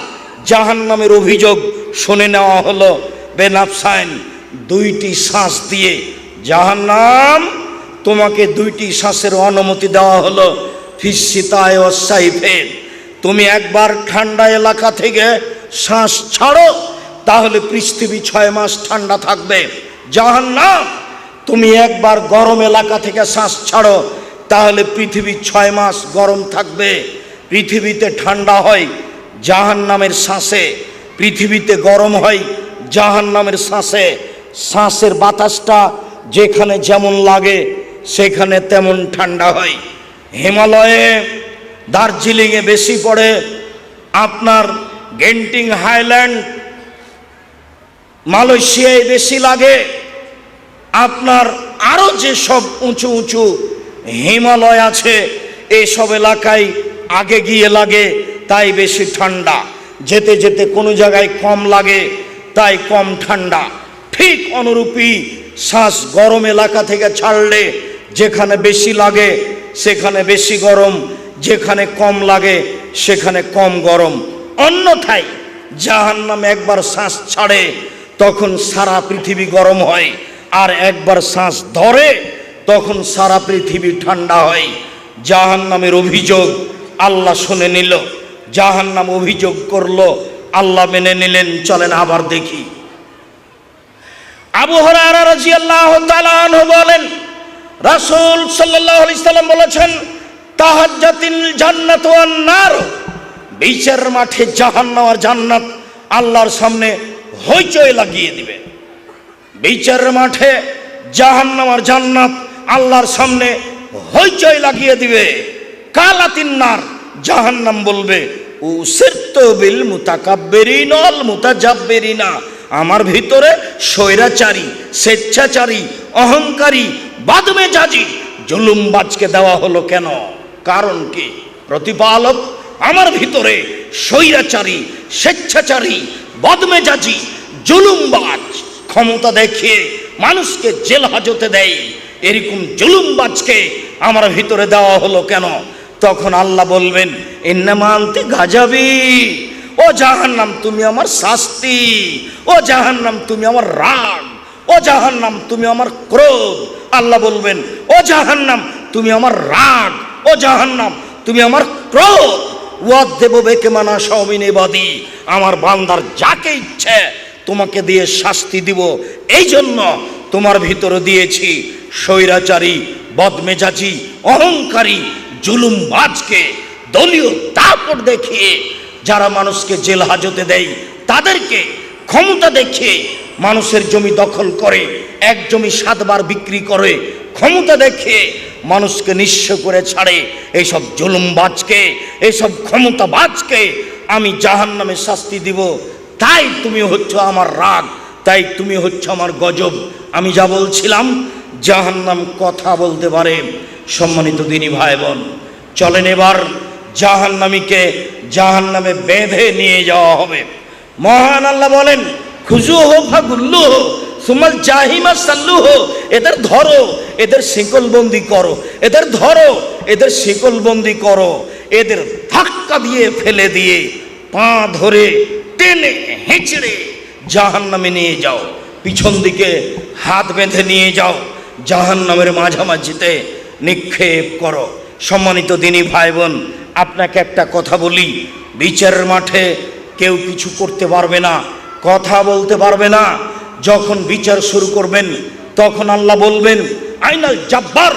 A: জাহান্নামের অভিযোগ শুনে নেওয়া হলো। বেনাফসাইন, দুইটি শ্বাস দিয়ে। জাহান্নাম, তোমাকে দুইটি শ্বাসের অনুমতি দেওয়া হলো। ফিসশিতায় ওয়াস সাইফে। তুমি একবার ঠান্ডা এলাকা থেকে শ্বাস ছাড়ো, তাহলে পৃথিবী 6 মাস ঠান্ডা থাকবে। জাহান্নাম, তুমি একবার গরম এলাকা থেকে শ্বাস ছাড়ো, তাহলে পৃথিবী 6 মাস গরম থাকবে। পৃথিবীতে ঠান্ডা হয় জাহান্নামের শ্বাসে, পৃথিবীতে গরম হয় জাহান্নামের শ্বাসে। শ্বাসের বাতাসটা যেখানে যেমন লাগে সেখানে তেমন ঠান্ডা হয়। হিমালয়ে, দার্জিলিংয়ে বেশি পড়ে, আপনার গেন্টিং হাইল্যান্ড, মালয়েশিয়ায় বেশি লাগে। আপনার আরও যেসব উঁচু উঁচু হিমালয় আছে, এইসব এলাকায় আগে গিয়ে লাগে, তাই বেশি ঠান্ডা। যেতে যেতে কোনো জায়গায় কম লাগে, তাই কম ঠান্ডা। ঠিক অনুরূপী শ্বাস গরম এলাকা থেকে ছাড়লে যেখানে বেশি লাগে সেখানে বেশি গরম, যেখানে কম লাগে সেখানে কম গরম। অন্যথায় জাহান্নামে একবার শ্বাস ছাড়ে তখন সারা পৃথিবী গরম হয়, আর একবার শ্বাস ধরে তখন সারা পৃথিবী ঠান্ডা হয়। জাহান্নামের অভিযোগ আল্লাহ শুনে নিল, জাহান্নাম অভিযোগ করলো, আল্লাহ মেনে নিলেন। চলেন আবার দেখি। আবু হুরায়রা রাদিয়াল্লাহু তাআলা আনহু বলেন, রাসূল সাল্লাল্লাহু আলাইহি সাল্লাম বলেছেন, তাহাজ্জাতিল জান্নাতু ওয়ান নার, বিচারের মাঠে জাহান্নাম আর জান্নাত আল্লাহর সামনে হইচই লাগিয়ে দিবে। বিচারের মাঠে জাহান্নাম আর জান্নাত আল্লাহর সামনে হইচই লাগিয়ে দিবে। কালাতিন নার, জাহান্নাম বলবে, উসিরতু বিল মুতাকাব্বিরিন ওয়াল মুতাজাব্বিরিনা, আমার ভিতরে স্বৈরাচারী, স্বেচ্ছাচারী, অহংকারী, বাদমেজাজি, জুলুমবাজকে দেওয়া হলো কেন? কারণ কি? প্রতিপালক আমার ভিতরে স্বৈরাচারী, স্বেচ্ছাচারী, বদমেজাজি, জুলুমবাজ ক্ষমতা দেখিয়ে মানুষকে জেল হাজতে দেয়, এরকম জুলুমবাজকে আমার ভিতরে দেওয়া হলো কেন? তখন আল্লাহ বলবেন, ইন্নামা আনতি গাজাবি, ও জাহান্নাম তুমি আমার শাস্তি, ও জাহান্নাম তুমি আমার রাগ, ও জাহান্নাম তুমি আমার ক্রোধ। আল্লাহ বলবেন, ও জাহান্নাম তুমি আমার রাগ, ও জাহান্নাম তুমি আমার ক্রোধ। ওয়াদেব বেকে মানা শামিন ইবাদি, আমার বান্দার যাকে ইচ্ছে তোমাকে দিয়ে শাস্তি দিব। এই জন্য তোমার ভিতরে দিয়েছি স্বৈরাচারী, বদমেজাজি, অহংকারী, জুলুমবাজকে। দলীয় দাপট দেখিয়ে যারা মানুষকে জেল হাজতে দেয়, তাদেরকে ক্ষমতা দেখিয়ে মানুষের জমি দখল করে, এক জমি 7 বার বিক্রি করে, ক্ষমতা দেখিয়ে মানুষকে নিঃস্ব করে ছাড়ে, এইসব জুলুমবাজকে, এইসব ক্ষমতাবাজকে আমি জাহান্নামে শাস্তি দিব। তাই তুমি হচ্ছ আমার রাগ, তাই তুমি হচ্ছ আমার গজব। আমি যা বলছিলাম, জাহান্নাম কথা বলতে পারে। সম্মানিত দিনী ভাই বোন, চলেন এবার জাহান্নামীকে জাহান্নামে বেঁধে নিয়ে যাওয়া হবে। মহান আল্লাহ বলেন, খুজুহু ফাগুল্লুহু সুমাল জাহিমা সাল্লুহু, এদের ধরো, এদের শিকলবন্দি করো, এদের ধরো, এদের শিকলবন্দি করো, এদের ধাক্কা দিয়ে ফেলে দিয়ে পা ধরে টেনে হেঁচড়ে জাহান্নামে নিয়ে যাও, পিছন দিকে হাত বেঁধে নিয়ে যাও, জাহান্নামের মাঝামাঝিতে নিক্ষেপ করো। সম্মানিত দিনী ভাই বোন, আপনাকে একটা কথা বলি, বিচারের মাঠে কেউ কিছু করতে পারবে না, কথা বলতে পারবে না। যখন বিচার শুরু করবেন তখন আল্লাহ বলবেন, আইনাল জাব্বার,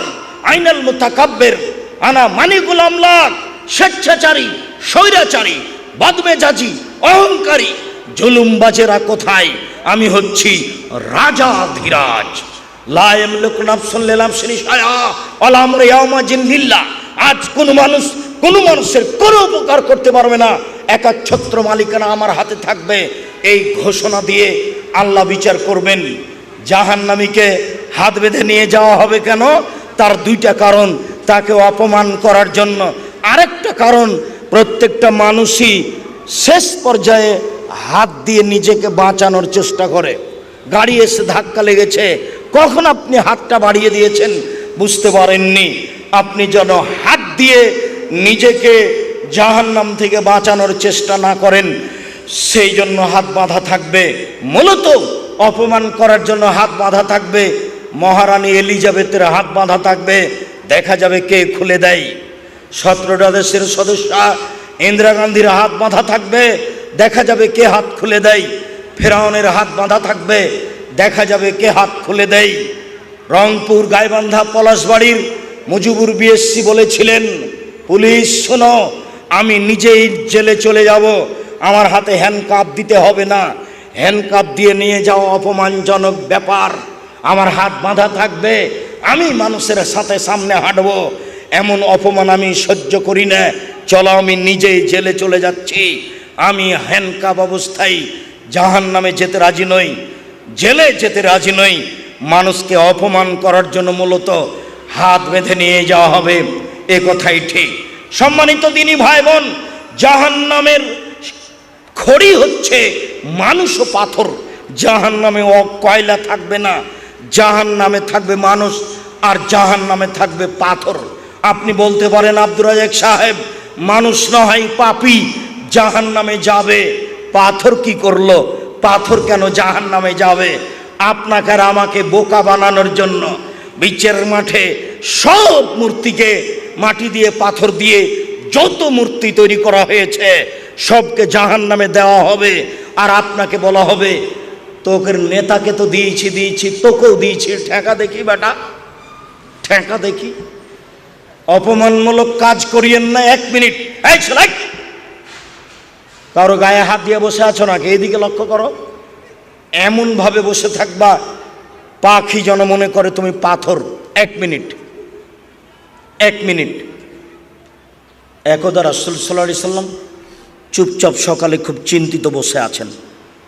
A: আইনাল মুতাকাব্বির, আনা মানিকুল আমলাক। স্বেচ্ছাচারী, স্বৈরাচারী, বদমেজাজি, অহংকারী, জুলুমবাজেরা কোথায়? আমি হচ্ছি রাজা ধীরাজ। লা ইয়ামলিকু নাফসুন লিনাফসিন শাইআ ওয়ালা আমরু ইয়াওমাইযিন লিল্লাহ। আজ কোনো মানুষ কোনো মানুষের কোনো উপকার করতে পারবে না, একাচ্ছত্র মালিকানা আমার হাতে থাকবে। এই ঘোষণা দিয়ে আল্লাহ বিচার করবেন। জাহান্নামীকে হাত বেঁধে নিয়ে যাওয়া হবে কেন? তার 2টা কারণ, তাকে অপমান করার জন্য। আরেকটা কারণ, প্রত্যেকটা মানুষই শেষ পর্যায়ে হাত দিয়ে নিজেকে বাঁচানোর চেষ্টা করে। গাড়ি এসে ধাক্কা লেগেছে, কখন আপনি হাতটা বাড়িয়ে দিয়েছেন বুঝতে পারেননি, আপনি যেন হাত দিয়ে নিজেকে জাহান্নাম থেকে বাঁচানোর চেষ্টা না করেন, সেই জন্য হাত বাঁধা থাকবে। মূলত অপমান করার জন্য হাত বাঁধা থাকবে। মহারানী এলিজাবেথের হাত বাঁধা থাকবে, দেখা যাবে কে খুলে দেয়। 17টা দেশের সদস্য ইন্দিরা গান্ধীর হাত বাঁধা থাকবে, দেখা যাবে কে হাত খুলে দেয়। ফেরাউনের হাত বাঁধা থাকবে, দেখা যাবে কে হাত খুলে দেয়। রংপুর গাইবান্ধা পলাশবাড়ির মুজিবুর বিএসসি বলেছিলেন, পুলিশ শোনো, আমি নিজেই জেলে চলে যাব, আমার হাতে হ্যান্ডকাপ দিতে হবে না, হ্যান্ডকাপ দিয়ে নিয়ে যাওয়া অপমানজনক ব্যাপার, আমার হাত বাঁধা থাকবে, আমি মানুষের সাথে সামনে হাঁটবো, এমন অপমান আমি সহ্য করি না, চলো আমি নিজেই জেলে চলে যাচ্ছি। আমি হ্যান্ডকাপ অবস্থায় জাহান্নামে যেতে রাজি নই, জেলে যেতে রাজি নই। মানুষকে অপমান করার জন্য মূলত হাত বেঁধে নিয়ে যাওয়া হবে, এ কথাই ঠিক। সম্মানিত দিনী ভাই বোন, জাহান্নামের খড়ি হচ্ছে মানুষ ও পাথর। জাহান্নামে কয়লা থাকবে না, জাহান্নামে থাকবে মানুষ আর জাহান্নামে থাকবে পাথর। আপনি বলতে পারেন আব্দুর রাজ্জাক সাহেব, মানুষ নয় পাপী জাহান্নামে যাবে, পাথর কি করলো? পাথর কেন জাহান্নামে যাবে? আপনাকে আর আমাকে বোকা বানানোর জন্য বিচারের মাঠে সব মূর্তিকে মাটি দিয়ে পাথর দিয়ে যত মূর্তি তৈরি করা হয়েছে সবকে জাহান্নামে দেওয়া হবে। আর আপনাকে বলা হবে তোকে নেতাকে তো দিয়েছি তোকেও দিয়েছি, ঠেকা দেখি বেটা, ঠেকা দেখি। অপমানমূলক কাজ করিয়েন না। 1 মিনিট, এই ছেলে, কারো গায়ে হাত দিয়ে বসে আছো নাকি? এইদিকে লক্ষ্য করো। এমন ভাবে বসে থাকবা পাখি যেন মনে করে তুমি পাথর। 1 মিনিট, 1 মিনিট। একদা রাসূল সাল্লাল্লাহু আলাইহি সাল্লাম চুপচাপ সকালে খুব চিন্তিত বসে আছেন।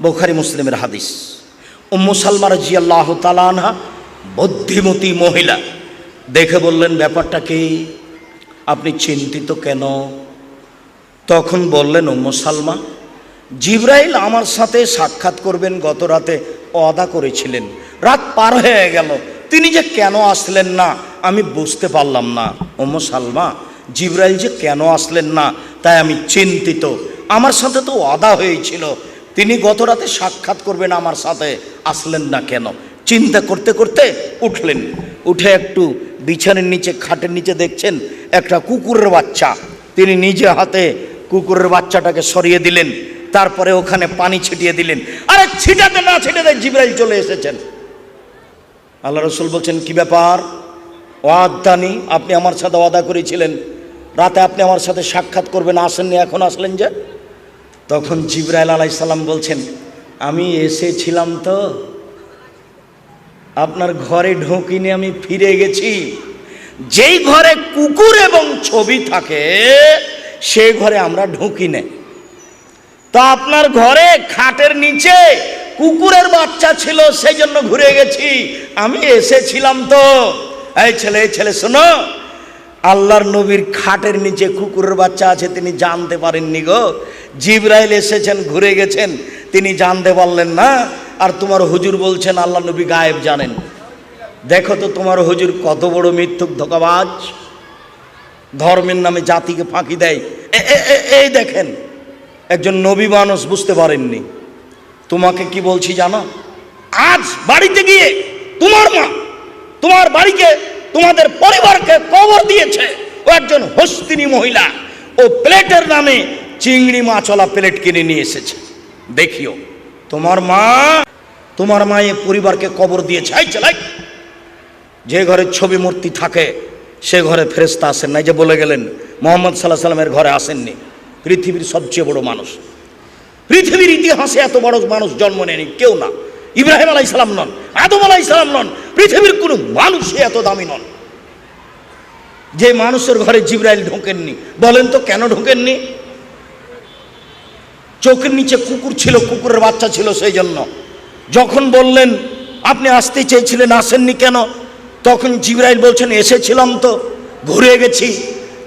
A: বুখারী মুসলিমের হাদিস। উম্মু সালমা রাদিয়াল্লাহু তাআলা আনহা বুদ্ধিমতী মহিলা, দেখে বললেন ব্যাপারটা কি, আপনি চিন্তিত কেন? তখন বললেন উম্মু সালমা, জিবরাইল আমার সাথে সাক্ষাৎ করবেন গত রাতে ওয়াদা করেছিলেন, রাত পার হয়ে গেল, তিনি যে কেন আসলেন না আমি বুঝতে পারলাম না। উম্মু সালমা, জিবরাইল যে কেন আসলেন না তাই আমি চিন্তিত। আমার সাথে তো ওয়াদা হয়েছিল, তিনি গত রাতে সাক্ষাৎ করবেন, আমার সাথে আসলেন না কেন? চিন্তা করতে করতে উঠলেন, উঠে একটু বিছানের নিচে খাটের নিচে দেখছেন একটা কুকুরের বাচ্চা। তিনি নিজে হাতে কুকুরের বাচ্চাটাকে সরিয়ে দিলেন, তারপরে ওখানে পানি ছিটিয়ে দিলেন। আরে ছিটাতে না ছিটাতে জিবরাইল চলে এসেছেন। আল্লাহ রাসূল বলছেন কি ব্যাপার? ওয়াদানি, আপনি আমার সাথে ওয়াদা করেছিলেন রাতে আপনি আমার সাথে সাক্ষাৎ করবেন, আসেননি, এখন আসলেন যে? তখন জিবরাইল আলাইহিস সালাম বলছেন আমি এসেছিলাম তো, আপনার ঘরে ঢুকিনি, আমি ফিরে গেছি। যেই ঘরে কুকুর এবং ছবি থাকে সেই ঘরে আমরা ঢুকি না। তা আপনার ঘরে খাটের নিচে কুকুরের বাচ্চা ছিল, সেই জন্য ঘুরে গেছি, আমি এসেছিলাম তো। এই ছেলে শোনো, আল্লাহর নবীর খাটের নিচে কুকুরের বাচ্চা আছে তিনি জানতে পারেননি গো। জিবরাইল এসেছেন, ঘুরে গেছেন, তিনি জানতে পারলেন না। আর তোমার হুজুর বলছেন আল্লাহ নবী গায়েব জানেন। দেখো তো তোমার হুজুর কত বড় মিথ্যুক, ধোঁকাবাজ, ধর্মের নামে জাতিকে ফাঁকি দেয়। এই দেখেন একজন নবী মানুষ বুঝতে পারেননি। তোমাকে কি বলছি জানো? আজ বাড়িতে গিয়ে তোমার মা তোমার বাড়িকে তোমাদের পরিবারকে কবর দিয়েছে। ও একজন হস্তিনী মহিলা, ও প্লেটের নামে চিংড়ি মাছওয়ালা প্লেট কিনে নিয়ে এসেছে। দেখিও তোমার মা এ পরিবারকে কবর দিয়েছে। যে ঘরে ছবি মূর্তি থাকে সে ঘরে ফেরেশতা আসেন না। যে বলে গেলেন মুহাম্মদ সাল্লাল্লাহু আলাইহি সাল্লামের ঘরে আসেননি। পৃথিবীর সবচেয়ে বড় মানুষ, পৃথিবীর ইতিহাসে এত বড় মানুষ জন্ম নেয়নি কেউ না। ইব্রাহিম আলাইহিস সালাম নন, আদম আলাইহিস সালাম নন, পৃথিবীর কোনো মানুষই এত দামি নন। যে মানুষের ঘরে জিবরাইল ঢোকেননি, বলেন তো কেন ঢোকেননি? চোখের নিচে কুকুর ছিল, কুকুরের বাচ্চা ছিল, সেই জন্য। যখন বললেন আপনি আসতে চেয়েছিলেন, আসেননি কেন? তখন জিবরাইল বলছেন এসেছিলাম তো, ঘুরে গেছি।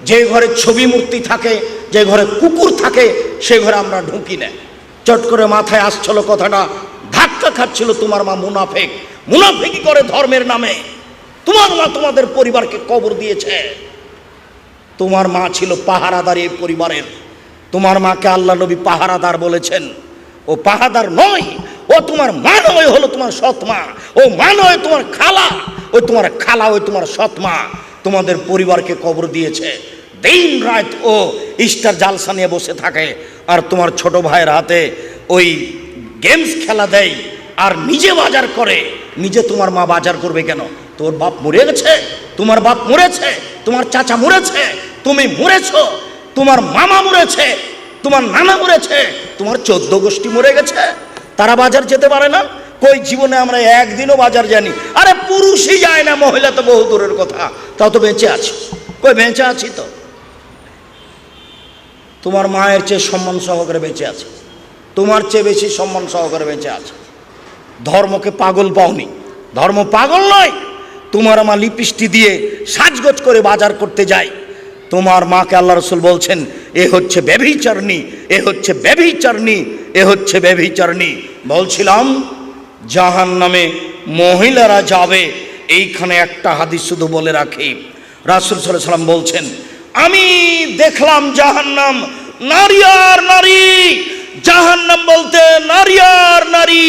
A: যে ঘরে ছবি মূর্তি থাকে, যে ঘরে কুকুর থাকে, সে ঘরে আমরা ঢুকি না। চট করে মাথায় আসছিল কথাটা, ধাক্কা খাচ্ছিল। তোমার মা মুনাফেক, মুনাফিকি করে ধর্মের নামে। তোমার মা তোমাদের পরিবারকে কবর দিয়েছে। তোমার মা ছিল পাহারাদার এই পরিবারের। তোমার মাকে আল্লাহ নবী পাহারাদার বলেছেন। ও পাহারাদার নয়, ও তোমার মা নয়, হলো তোমার সৎ মা। ও মা নয় তোমার খালা, ও তোমার খালা, ওই তোমার সৎ মা তোমাদের পরিবারকে কবর দিয়েছে। দিন রাত ও স্টার জালসা নিয়ে বসে থাকে, আর তোমার ছোট ভাইয়ের হাতে ওই গেমস খেলা দেয়, আর নিজে বাজার করে। নিজে তোমার মা বাজার করবে কেন? তোর বাপ মরে গেছে, তোমার বাপ মরেছে, তোমার চাচা মরেছে, তুমি মরেছো, তোমার মামা মরেছে, তোমার নানা মরেছে, তোমার 14 গোষ্ঠী মরে গেছে, তারা বাজার যেতে পারে না। কই জীবনে আমরা একদিনও বাজার জানি? আরে পুরুষই যায় না, মহিলা তো বহু দূরের কথা। তাও তো বেঁচে আছি, কই বেঁচে আছি তো। তোমার মায়ের চেয়ে সম্মান সহকারে বেঁচে আছে, তোমার চেয়ে বেশি সম্মান সহকারে বেঁচে আছে। ধর্মকে পাগল পাওনি, ধর্ম পাগল নয়। তোমার মা লিপস্টিক দিয়ে সাজগোজ করে বাজার করতে যায়। তোমার মাকে আল্লাহ রাসূল বলছেন এ হচ্ছে ব্যভিচারিণী, এ হচ্ছে ব্যভিচারিণী, এ হচ্ছে ব্যভিচারিণী। বলছিলাম জাহান্নামে মহিলারা যাবে, এইখানে একটা হাদিস শুধু বলে রাখি, রাসূল সাল্লাল্লাহু আলাইহি ওয়াসাল্লাম বলছেন, আমি দেখলাম জাহান্নাম নারী আর নারী। জাহান্নাম বলতে নারী আর নারী।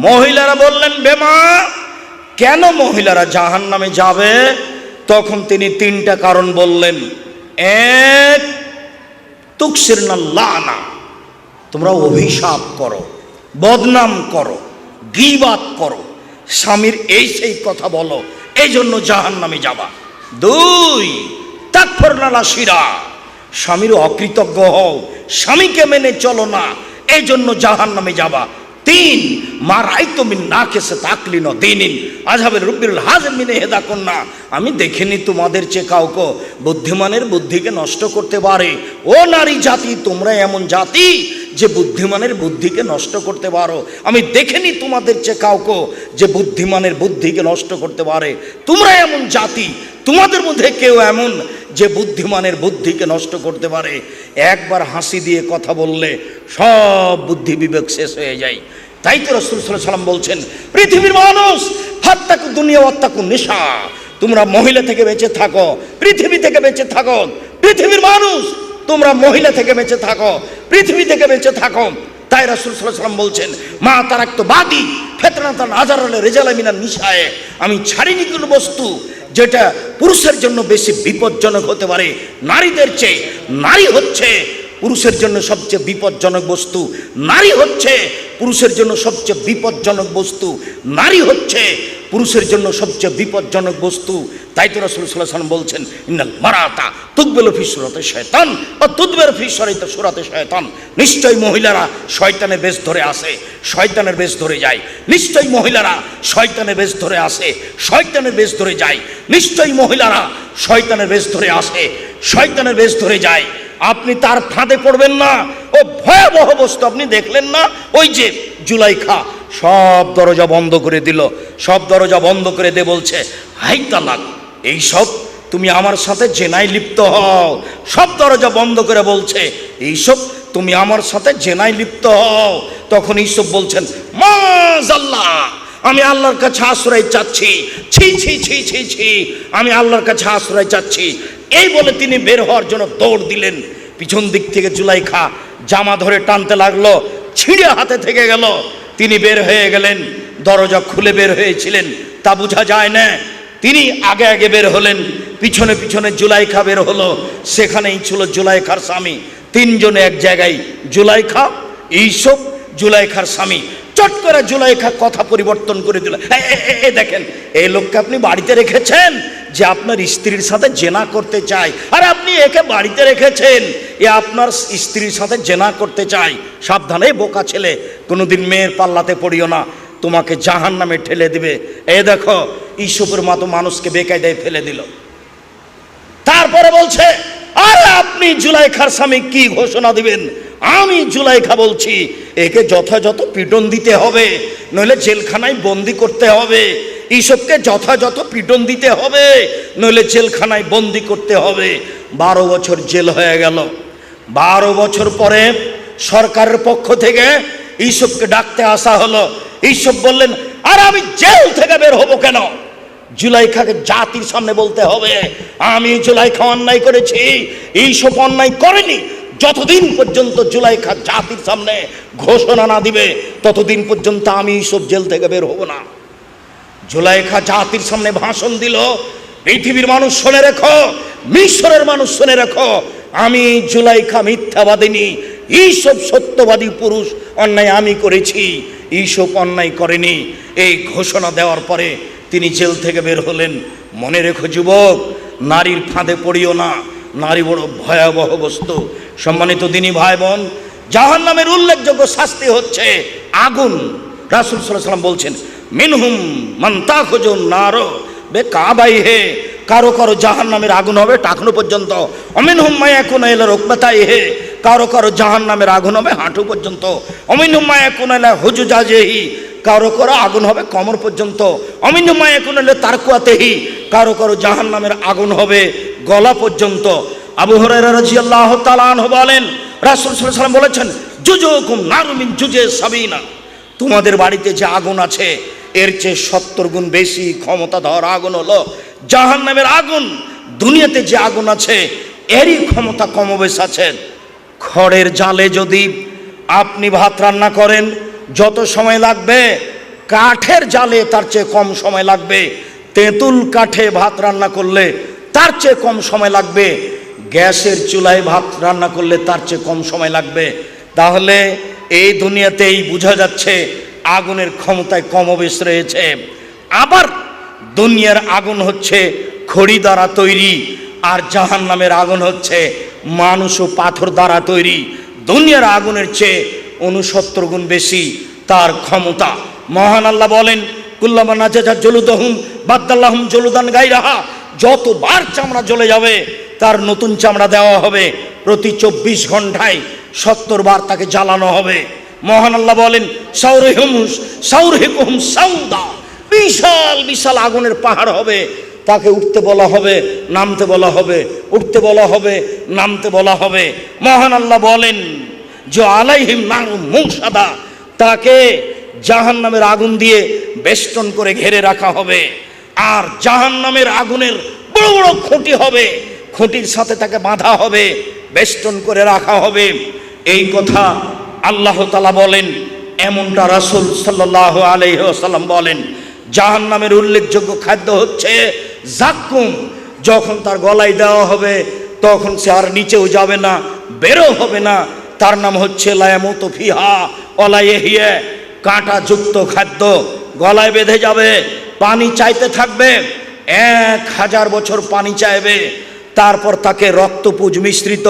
A: মহিলারা বললেন, বেমা কেন মহিলারা জাহান্নামে যাবে? তখন তিনি তিনটা কারণ বললেন। এক, তুকসিরনা লানা, তোমরা অভিশাপ করো, বদনাম করো, গীবাত করো, স্বামীর এই সেই কথা বলো, এই জন্য জাহান্নামে যাবা। দুই, তাকফুরনা লাশিরা, স্বামীর অকৃতজ্ঞ হও, স্বামীকে মেনে চলো না, এই জন্য জাহান্নামে যাবা। তিন, মা রাইতো মিন নাকিসে তাকলিন দিনিন আযহাবের রব্বিল হাযম মিন হেদা কন্যা, আমি দেখিনি তোমাদের চেয়ে কাউকে বুদ্ধিমানের বুদ্ধিকে নষ্ট করতে পারে। ও নারী জাতি, তোমরা এমন জাতি যে বুদ্ধিমানের বুদ্ধিকে নষ্ট করতে পারো। আমি দেখিনি তোমাদের চেয়ে কাউকে যে বুদ্ধিমানের বুদ্ধিকে নষ্ট করতে পারে। তোমরা এমন জাতি, তোমাদের মধ্যে কেউ এমন যে বুদ্ধিমানের বুদ্ধিকে নষ্ট করতে পারে। একবার হাসি দিয়ে কথা বললে সব বুদ্ধি বিবেক শেষ হয়ে যায়। তাই তো রাসূল সাল্লাল্লাহু আলাইহি ওয়াসাল্লাম বলছেন, পৃথিবীর মানুষ ফাত্তাকু দুনিয়া ওয়াত্তাকু নিসা, তোমরা মহিলা থেকে বেঁচে থাকো, পৃথিবী থেকে বেঁচে থাকো। পৃথিবীর মানুষ, তোমরা মহিলা থেকে বেঁচে থাকো, পৃথিবী থেকে বেঁচে থাকো। তাই রাসূল সাল্লাল্লাহু আলাইহি ওয়াসাল্লাম বলছেন, মা তারাকতু বাদি ফিতনাতান আযারাল রিজালা মিনান নিসায়ে, আমি ছাড়িনি কোনো বস্তু যেটা পুরুষের জন্য বেশি বিপজ্জনক হতে পারে নারীদের চেয়ে। নারী হচ্ছে পুরুষের জন্য সবচেয়ে বিপজ্জনক বস্তু। নারী হচ্ছে পুরুষের জন্য সবচেয়ে বিপজ্জনক বস্তু। নারী হচ্ছে পুরুষের জন্য সবচেয়ে বিপজ্জনক বস্তু। তাই তো রাসূল সাল্লাল্লাহু আলাইহি ওয়াসাল্লাম বলছেন, ইন্নাল মারাতা তুকবিলু ফি সূরাতি শায়তান ওয়া তুদবির ফি সূরাতি শায়তান, নিশ্চয়ই মহিলারা শয়তানের বেশ ধরে আসে, শয়তানের বেশ ধরে যায়। নিশ্চয়ই মহিলারা শয়তানের বেশ ধরে আসে, শয়তানের বেশ ধরে যায়। নিশ্চয়ই মহিলারা শয়তানের বেশ ধরে আসে, শয়তানের বেশ ধরে যায়। আপনি তার ফাঁদে পড়বেন না। ও ভয়াবহ বস্তু, আপনি দেখলেন না? ওই যে জুলাইখা সব দরজা বন্ধ করে দিল, সব দরজা বন্ধ করে দে বলছে, হাই তালাক, এইসব তুমি আমার সাথে জেনায় লিপ্ত হও। সব দরজা বন্ধ করে বলছে, এইসব তুমি আমার সাথে জেনায় লিপ্ত হও। তখন এইসব বলছেন, মাযাল্লাহ, আমি আল্লাহর কাছে আশ্রয় চাচ্ছি, ছি ছি ছি ছি ছি, আমি আল্লাহর কাছে আশ্রয় চাচ্ছি। এই বলে তিনি বের হওয়ার জন্য দৌড় দিলেন। পিছন দিক থেকে জুলাইখা জামা ধরে টানতে লাগলো, ছিঁড়ে হাতে থেকে গেল। তিনি বের হয়ে গেলেন, দরজা খুলে বের হয়েছিলেন তা বোঝা যায় না। তিনি আগে আগে বের হলেন, পিছনে পিছনে জুলাইখা বের হলো। সেখানেই ছিল জুলাইখার স্বামী। তিনজনে এক জায়গায়, জুলাইখা, ইউসুফ, জুলাইখার স্বামী। চট করে জুলাইখা কথা পরিবর্তন করে দিল, দেখেন এই লোককে আপনি বাড়িতে রেখেছেন যে আপনার স্ত্রীর সাথে জেনা করতে চায়, আর আপনি একে বাড়িতে রেখেছেন এ আপনার স্ত্রীর সাথে জেনা করতে চায়। সাবধানে বোকা ছেলে, কোনোদিন মেয়ের পাল্লাতে পড়িও না, তোমাকে জাহান্নামে ঠেলে দিবে। এ দেখো, ইউসুফের মতো মানুষকে বেকায়দায় ফেলে দিল। তারপরে বলছে, আরে আপনি জুলাইখার স্বামী কি ঘোষণা দিবেন? আমি জুলাইখা বলছি, একে যথাযথ পিটন দিতে হবে, নইলে জেলখানায় বন্দি করতে হবে। ইউসুফকে যথাযথ পিটন দিতে হবে, নইলে জেলখানায় বন্দি করতে হবে। 12 বছর জেল হয়ে গেল। 12 বছর পরে সরকারের পক্ষ থেকে ইউসুফকে ডাকতে আসা হলো। ইউসুফ বললেন, আর আমি জেল থেকে বের হব কেন? জুলাইখাকে জাতির সামনে বলতে হবে, আমি জুলাইখা অন্যায় করেছি, ইউসুফ অন্যায় করেনি। যতদিন পর্যন্ত জুলাইখা জাতির সামনে ঘোষণা না দিবে, ততদিন পর্যন্ত আমি ইউসুফ জেল থেকে বের হব না। জুলাইখা জাতির সামনে ভাষণ দিল, পৃথিবীর মানুষ শুনে রেখো, মিশরের মানুষ শুনে রেখো, আমি জুলাইখা মিথ্যাবাদিনী, ইউসুফ সত্যবাদী পুরুষ। অন্যায় আমি করেছি, ইউসুফ অন্যায় করেনি। এই ঘোষণা দেওয়ার পরে তিনি জেল থেকে বের হলেন। মনে রেখো যুবক, নারীর ফাঁদে পড়িও না, নারী বড় ভয়াবহ বস্তু। সম্মানিত দিনী ভাই বোন, জাহান্নামের উল্লেখযোগ্য শাস্তি হচ্ছে আগুন। রাসূল সাল্লাল্লাহু আলাইহি ওয়াসাল্লাম বলছেন, মিনহুম মান তাখুজুন নার বিকাবাইহি, কারো কারো জাহান্নামের আগুন হবে টাকনো পর্যন্ত। অমিনহুম মা ইয়াকুনু ইলা রুকবাতাইহি, কারো কারো জাহান্নামের আগুন হবে হাঁটু পর্যন্ত। অমিনহুম মা ইয়াকুনু ইলা হুজুজাজিহি, কারো কারো আগুন হবে কোমর পর্যন্ত। অমিনহুম মা ইয়াকুনু ইলা তারকুয়াতিহি, কারো কারো জাহান্নামের আগুন হবে গলা পর্যন্ত। আবু হুরায়রা রাদিয়াল্লাহু তাআলা আনহু বলেন, রাসূল সাল্লাল্লাহু আলাইহি ওয়াসাল্লাম বলেছেন, জুজুকুম নারু মিন জুজে সাবিনা, তোমাদের বাড়িতে যে আগুন আছে এর চেয়ে 70 গুণ বেশি ক্ষমতাধর আগুন হলো জাহান্নামের আগুন। দুনিয়াতে যে আগুন আছে এরই ক্ষমতা কমবেশ আছে। খড়ের জালে যদি আপনি ভাত রান্না করেন যত সময় লাগবে, কাঠের জালে তার চেয়ে কম সময় লাগবে। তেঁতুল কাঠে ভাত রান্না করলে তার চেয়ে কম সময় লাগবে। গ্যাসের চুলায় ভাত রান্না করলে তার চেয়ে কম সময় লাগবে। তাহলে এই দুনিয়াতেই বোঝা যাচ্ছে আগুনের ক্ষমতায় কমবেশ রয়েছে। আবার দুনিয়ার আগুন হচ্ছে খড়ি দ্বারা তৈরি, আর জাহান্নামের আগুন হচ্ছে মানুষ ও পাথর দ্বারা তৈরি। দুনিয়ার আগুনের চেয়ে 69 গুণ বেশি তার ক্ষমতা। মহান আল্লাহ বলেন, কুল্লামা নাজাজা জলুদহুম বাদদাল্লাহুম জলুদান গায়রাহা, যতবার চামড়া জ্বলে যাবে তার নতুন চামড়া দেওয়া হবে। প্রতি 24 ঘন্টায় 70 বার তাকে জ্বালানো হবে। মহান আল্লাহ বলেন, সাউরহিকুহুম সাউদা, বিশাল বিশাল আগুনের পাহাড় হবে, তাকে উঠতে বলা হবে, নামতে বলা হবে, উঠতে বলা হবে, নামতে বলা হবে। মহান আল্লাহ বলেন যে আলাইহিম নারুম মুসাদা, তাকে জাহান্নামের আগুন দিয়ে বেষ্টন করে ঘিরে রাখা হবে। আর জাহান্নামের আগুনের বড় বড় খুঁটি হবে, খুঁটির সাথে তাকে বাঁধা হবে, বেষ্টন করে রাখা হবে। এই কথা আল্লাহ তাআলা বলেন। এমনটা রাসূল সাল্লাল্লাহু আলাইহি ওয়াসাল্লাম বলেন। জাহান্নামের উল্লেখযোগ্য খাদ্য হচ্ছে জাক্কুম। যখন তার গলায় দেওয়া হবে তখন সে আর নিচেও যাবে না, বেরো হবে না। তার নাম হচ্ছে লায়ামুতু ফিহা ওয়ালা ইয়াহইয়া, কাঁটাযুক্ত খাদ্য। গলায় বেঁধে যাবে, পানি চাইতে থাকবে, 1000 বছর পানি চাইবে। তারপর তাকে রক্তপুঞ্জ মিশ্রিত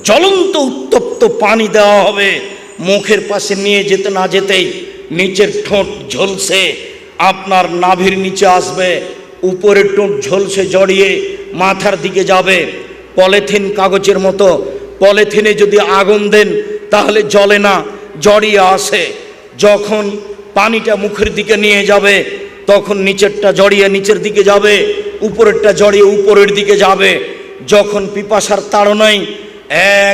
A: জ্বলন্ত উত্তপ্ত পানি দেওয়া হবে। মুখের পাশে নিয়ে যেতে না যেতেই নিচের ঠোঁট ঝলসে আপনার নাভির নিচে আসবে, উপরের ঠোঁট ঝলসে জড়িয়ে মাথার দিকে যাবে। পলিথিন কাগজের মতো, পলিথিনে যদি আগুন দেন তাহলে জ্বলে না, জড়িয়ে আসে। যখন পানিটা মুখের দিকে নিয়ে যাবে তখন নিচেরটা জড়িয়ে নিচের দিকে যাবে, উপরেরটা জড়িয়ে উপরের দিকে যাবে। যখন পিপাসার তাড়নায়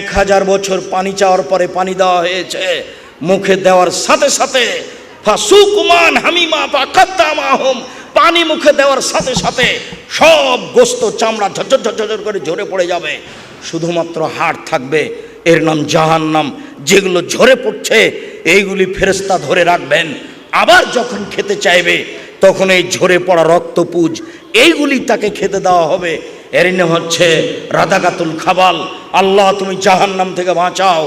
A: 1000 বছর পানি চাওয়ার পরে পানি দেওয়া হয়েছে, মুখে দেওয়ার সাথে সাথে ফাসুকুমান হামিমা ফাকাদ্দামাহুম, পানি মুখে দেওয়ার সাথে সাথে সব গোস্ত চামড়া ঝরঝর ঝরঝর করে ঝরে পড়ে যাবে, শুধুমাত্র হাড় থাকবে। এর নাম জাহান্নাম। যেগুলো ঝরে পড়ছে এইগুলি ফেরেশতা ধরে রাখবেন। আবার যখন খেতে চাইবে তখন এই ঝরে পড়া রক্তপুঞ্জ এইগুলি তাকে খেতে দেওয়া হবে। এর নাম হচ্ছে রাদাকাতুল খাবাল। আল্লাহ তুমি জাহান্নাম থেকে বাঁচাও,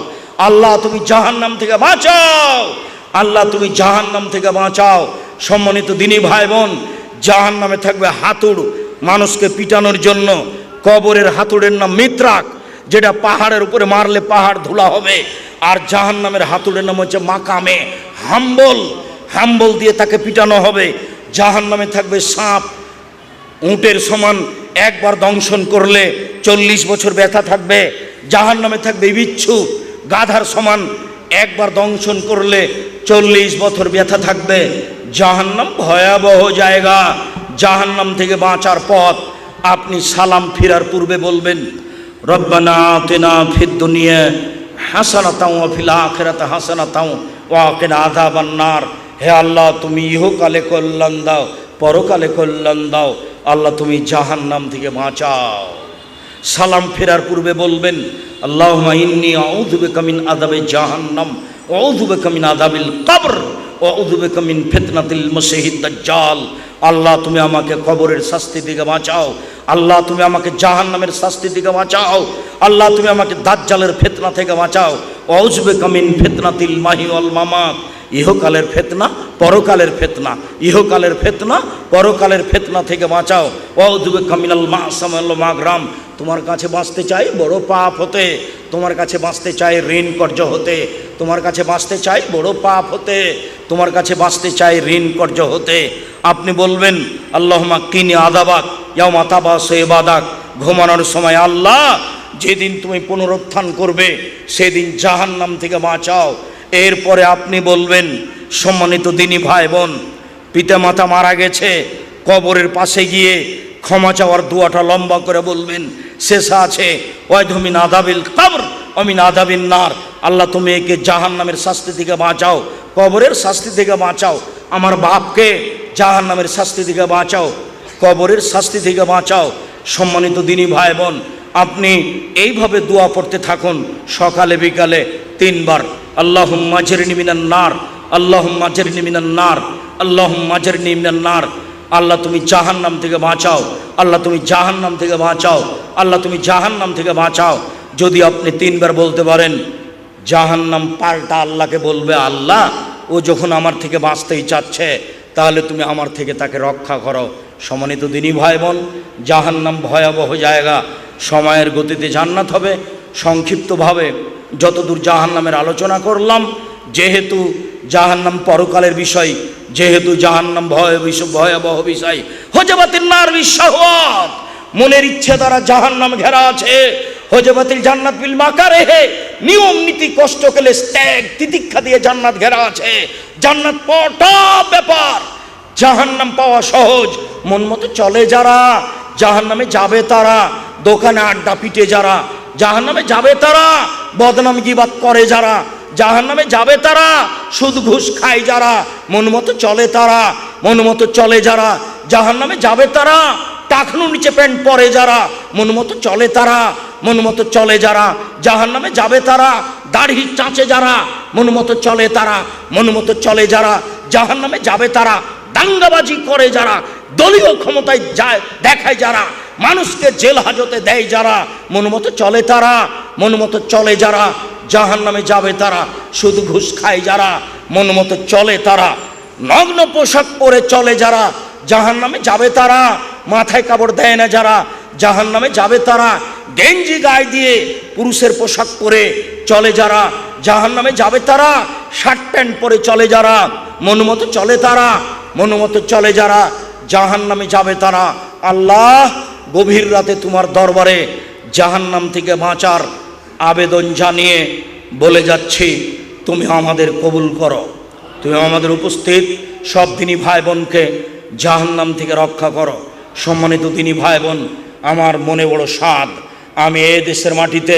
A: আল্লাহ তুমি জাহান্নাম থেকে বাঁচাও, আল্লাহ তুমি জাহান্নাম থেকে বাঁচাও। সম্মানিত দিনী ভাই বোন, জাহান্নামে থাকবে হাতুড় মানুষকে পিটানোর জন্য। কবরের হাতুড়ের নাম মিত্রাক, যেটা পাহাড়ের উপরে মারলে পাহাড় ধুলা হবে। আর জাহান্নামের হাতুড়ের নাম হচ্ছে মাকামে হাম্বল, হাম্বল দিয়ে তাকে পিটানো হবে। জাহান্নামে থাকবে সাপ, উটের সমান একবার দংশন করলে 40 বছর ব্যথা থাকবে। জাহান্নামে থাকবে বিচ্ছু, গাধার সমান একবার দংশন করলে 40 বছর ব্যথা থাকবে। জাহান্নাম ভয়াবহ জায়গা। জাহান্নাম থেকে বাঁচার পথ আপনি সালাম ফিরার পূর্বে বলবেন, রব্বানা আতিনা ফিদ দুনিয়া হাসানাতাও ওয়া ফিল আখিরাতি হাসানাতাও ওয়া কিনা আযাবান নার। হে আল্লাহ, তুমি ইহকালে কল্যাণ দাও, পরকালে কল্যাণ দাও। আল্লাহ তুমি জাহান্নাম থেকে বাঁচাও। সালাম ফেরার পূর্বে বলবেন, আল্লাহুম্মা ইন্নী আউযু বিকা মিন আযাবি জাহান্নাম ওয়া আউযু বিকা মিন আযাবিল কবর ওয়া আউযু বিকা মিন ফিতনাতিল মাসীহিদ দাজ্জাল। আল্লাহ তুমি আমাকে কবরের শাস্তি থেকে বাঁচাও, আল্লাহ তুমি আমাকে জাহান্নামের শাস্তি থেকে বাঁচাও, আল্লাহ তুমি আমাকে দাজ্জালের ফিতনা থেকে বাঁচাও। ওয়া আউযু বিকা মিন ফিতনাতিল মাহি ওয়াল মামাত, ইহকালের ফিতনা পরকালের ফিতনা, ইহকালের ফিতনা পরকালের ফিতনা থেকে বাঁচাও। ওয়াউযু বিকা মিনাল মা'সাম ওয়াল মাগরাম, তোমার কাছে বাঁচতে চাই বড় পাপ হতে, তোমার কাছে বাঁচতে চাই ঋণ কর্য হতে, তোমার কাছে বাঁচতে চাই বড় পাপ হতে, তোমার কাছে বাঁচতে চাই ঋণ কর্য হতে। আপনি বলবেন, আল্লাহুম্মা কিনি আযাবাক ইয়াওমা তাবাসু ইবাদাক, ঘুমানোর সময় আল্লাহ যেদিন তুমি পুনরুত্থান করবে সেদিন জাহান্নাম থেকে বাঁচাও। এরপরে আপনি বলবেন, সম্মানিত দিনী ভাই বোন, পিতা মাতা মারা গেছে, কবরের পাশে গিয়ে ক্ষমা চাওয়ার দোয়াটা লম্বা করে বলবেন। শেষে আছে ওয়াইদু মিন আযাবিল কবর ওয়া মিন আযাবিন নার, আল্লাহ তুমি একে জাহান্নামের শাস্তি থেকে বাঁচাও, কবরের শাস্তি থেকে বাঁচাও। আমার বাপকে জাহান্নামের শাস্তি থেকে বাঁচাও, কবরের শাস্তি থেকে বাঁচাও। সম্মানিত দিনী ভাই বোন, আপনি এইভাবে দোয়া পড়তে থাকুন সকালে বিকালে 3 বার। আল্লাহুম্মা আজরিনি মিনান নার, আল্লাহুম্মা আজরিনি মিনান নার, আল্লাহুম্মা আজরিনি মিনান নার। আল্লাহ তুমি জাহান্নাম থেকে বাঁচাও, আল্লাহ তুমি জাহান্নাম থেকে বাঁচাও, আল্লাহ তুমি জাহান্নাম থেকে বাঁচাও। যদি আপনি 3 বার বলতে পারেন, জাহান্নাম পাল্টা আল্লাহকে বলবে, আল্লাহ ও যখন আমার থেকে বাঁচতেই চাচ্ছে, তাহলে তুমি আমার থেকে তাকে রক্ষা করো। সম্মানিত দিনী ভাই বোন, জাহান্নাম ভয়াবহ জায়গা, সময়ের গতিতে জান্নাত হবে। সংক্ষিপ্তভাবে যতদূর জাহান্নামের আলোচনা করলাম, যেহেতু জাহান্নাম পরকালের বিষয়, যেহেতু জাহান্নাম ভয়াবহ বিষয়, হজবাতিন নার বিশাহওয়াত, মনের ইচ্ছে দ্বারা জাহান্নাম ঘেরা আছে। হজবাতিল জান্নাত বিল মাকারিহি, নিয়ম নীতি কষ্ট কেলে ত্যাগ তিতিক্ষা দিয়ে জান্নাত ঘেরা আছে। জান্নাত পাওয়াটা ব্যাপার, জাহান্নাম পাওয়া সহজ। মন মতো চলে যারা জাহান্নামে যাবে তারা, দোকানে আড্ডা পিটে যারা জাহান্নামে যাবে তারা, বদনাম গীবাত করে যারা জাহান্নামে যাবে তারা, সুদ ঘুষ খায় যারা, মন মতো চলে তারা, মন মতো চলে যারা জাহান্নামে যাবে তারা, টাকনু নিচে প্যান্ট পরে যারা, মন মতো চলে তারা, মন মতো চলে যারা জাহান্নামে যাবে তারা, দাড়ি চাঁচে যারা, মন মতো চলে তারা, মন মতো চলে যারা জাহান্নামে যাবে তারা, দাঙ্গাবাজি করে যারা, দলীয় ক্ষমতায় যায় দেখায় যারা, মানুষকে জেল হাজতে দেয় যারা, মন মতো চলে তারা, মন মতো চলে যারা জাহান্নামে যাবে তারা, শুধু ঘুষ খায় যারা, মন মতো চলে তারা, নগ্ন পোশাক পরে চলে যারা জাহান্নামে যাবে তারা, মাথায় কাপড় দেয় না যারা জাহান্নামে যাবে তারা, গেঞ্জি গায়ে দিয়ে পুরুষের পোশাক পরে চলে যারা জাহান্নামে যাবে তারা, শার্ট প্যান্ট পরে চলে যারা, মন মতো চলে তারা, মন মতো চলে যারা জাহান্নামে যাবে তারা। আল্লাহ, গভীর রাতে তোমার দরবারে জাহান্নাম থেকে বাঁচার আবেদন জানিয়ে বলে যাচ্ছি, তুমি আমাদের কবুল করো, তুমি আমাদের উপস্থিত সব দিনী ভাই বোনকে জাহান্নাম থেকে রক্ষা করো। সম্মানিত দিনী ভাই বোন, আমার মনে বড় স্বাদ, আমি এ দেশের মাটিতে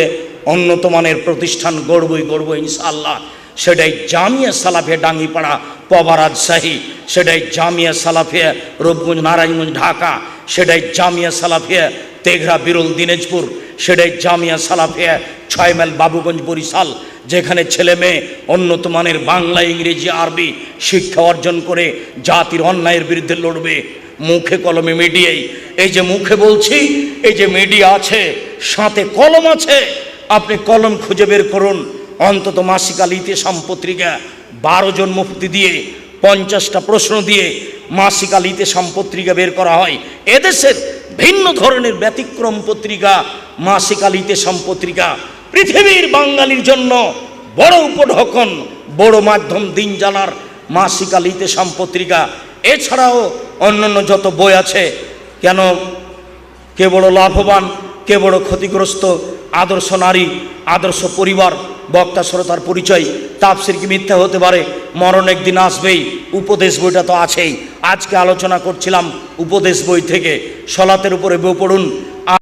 A: উন্নত মানের প্রতিষ্ঠান গড়বই ইনশাআল্লাহ। সেটাই জামিয়া সালাফিয়া ডাঙ্গিপাড়া পবা রাজশাহী, সেটাই জামিয়া সালাফিয়া রূপগঞ্জ নারায়ণগঞ্জ ঢাকা, সেটাই জামিয়া সালাফিয়া তেঘরা বিরল দিনাজপুর, সেটাই জামিয়া সালাফিয়া 6 মাইল বাবুগঞ্জ বরিশাল, যেখানে ছেলে মেয়ে উন্নত মানের বাংলা ইংরেজি আরবি শিক্ষা অর্জন করে জাতির অন্যায়ের বিরুদ্ধে লড়বে। মুখে কলমে মিডিয়াই, এই যে মুখে বলছি, এই যে মিডিয়া আছে, সাথে কলম আছে। আপনি কলম খুঁজে বের করুন। অন্তত মাসিক আল ইতিসাম পত্রিকা 12 জন মুফতি দিয়ে 50টা প্রশ্ন দিয়ে মাসিক আল ইতিসাম পত্রিকা বের করা হয়। এদেশের ভিন্ন ধরনের ব্যতিক্রম পত্রিকা মাসিক আল ইতিসাম পত্রিকা পৃথিবীর বাঙালির জন্য বড় উপঢকন, বড় মাধ্যম দিন জানার মাসিক আল ইতিসাম পত্রিকা। এছাড়াও অন্যান্য যত বই আছে, কেন কে বড় লাভবান, কে বড় ক্ষতিগ্রস্ত, আদর্শ নারী, আদর্শ পরিবার, বক্তা শ্রোতার পরিচয়, তাফসীর কি মিথ্যা হতে পারে, মরণ একদিন আসবেই, উপদেশ বইটা তো আছেই। আজকে আলোচনা করছিলাম উপদেশ বই থেকে, সলাতের উপরে বই পড়ুন,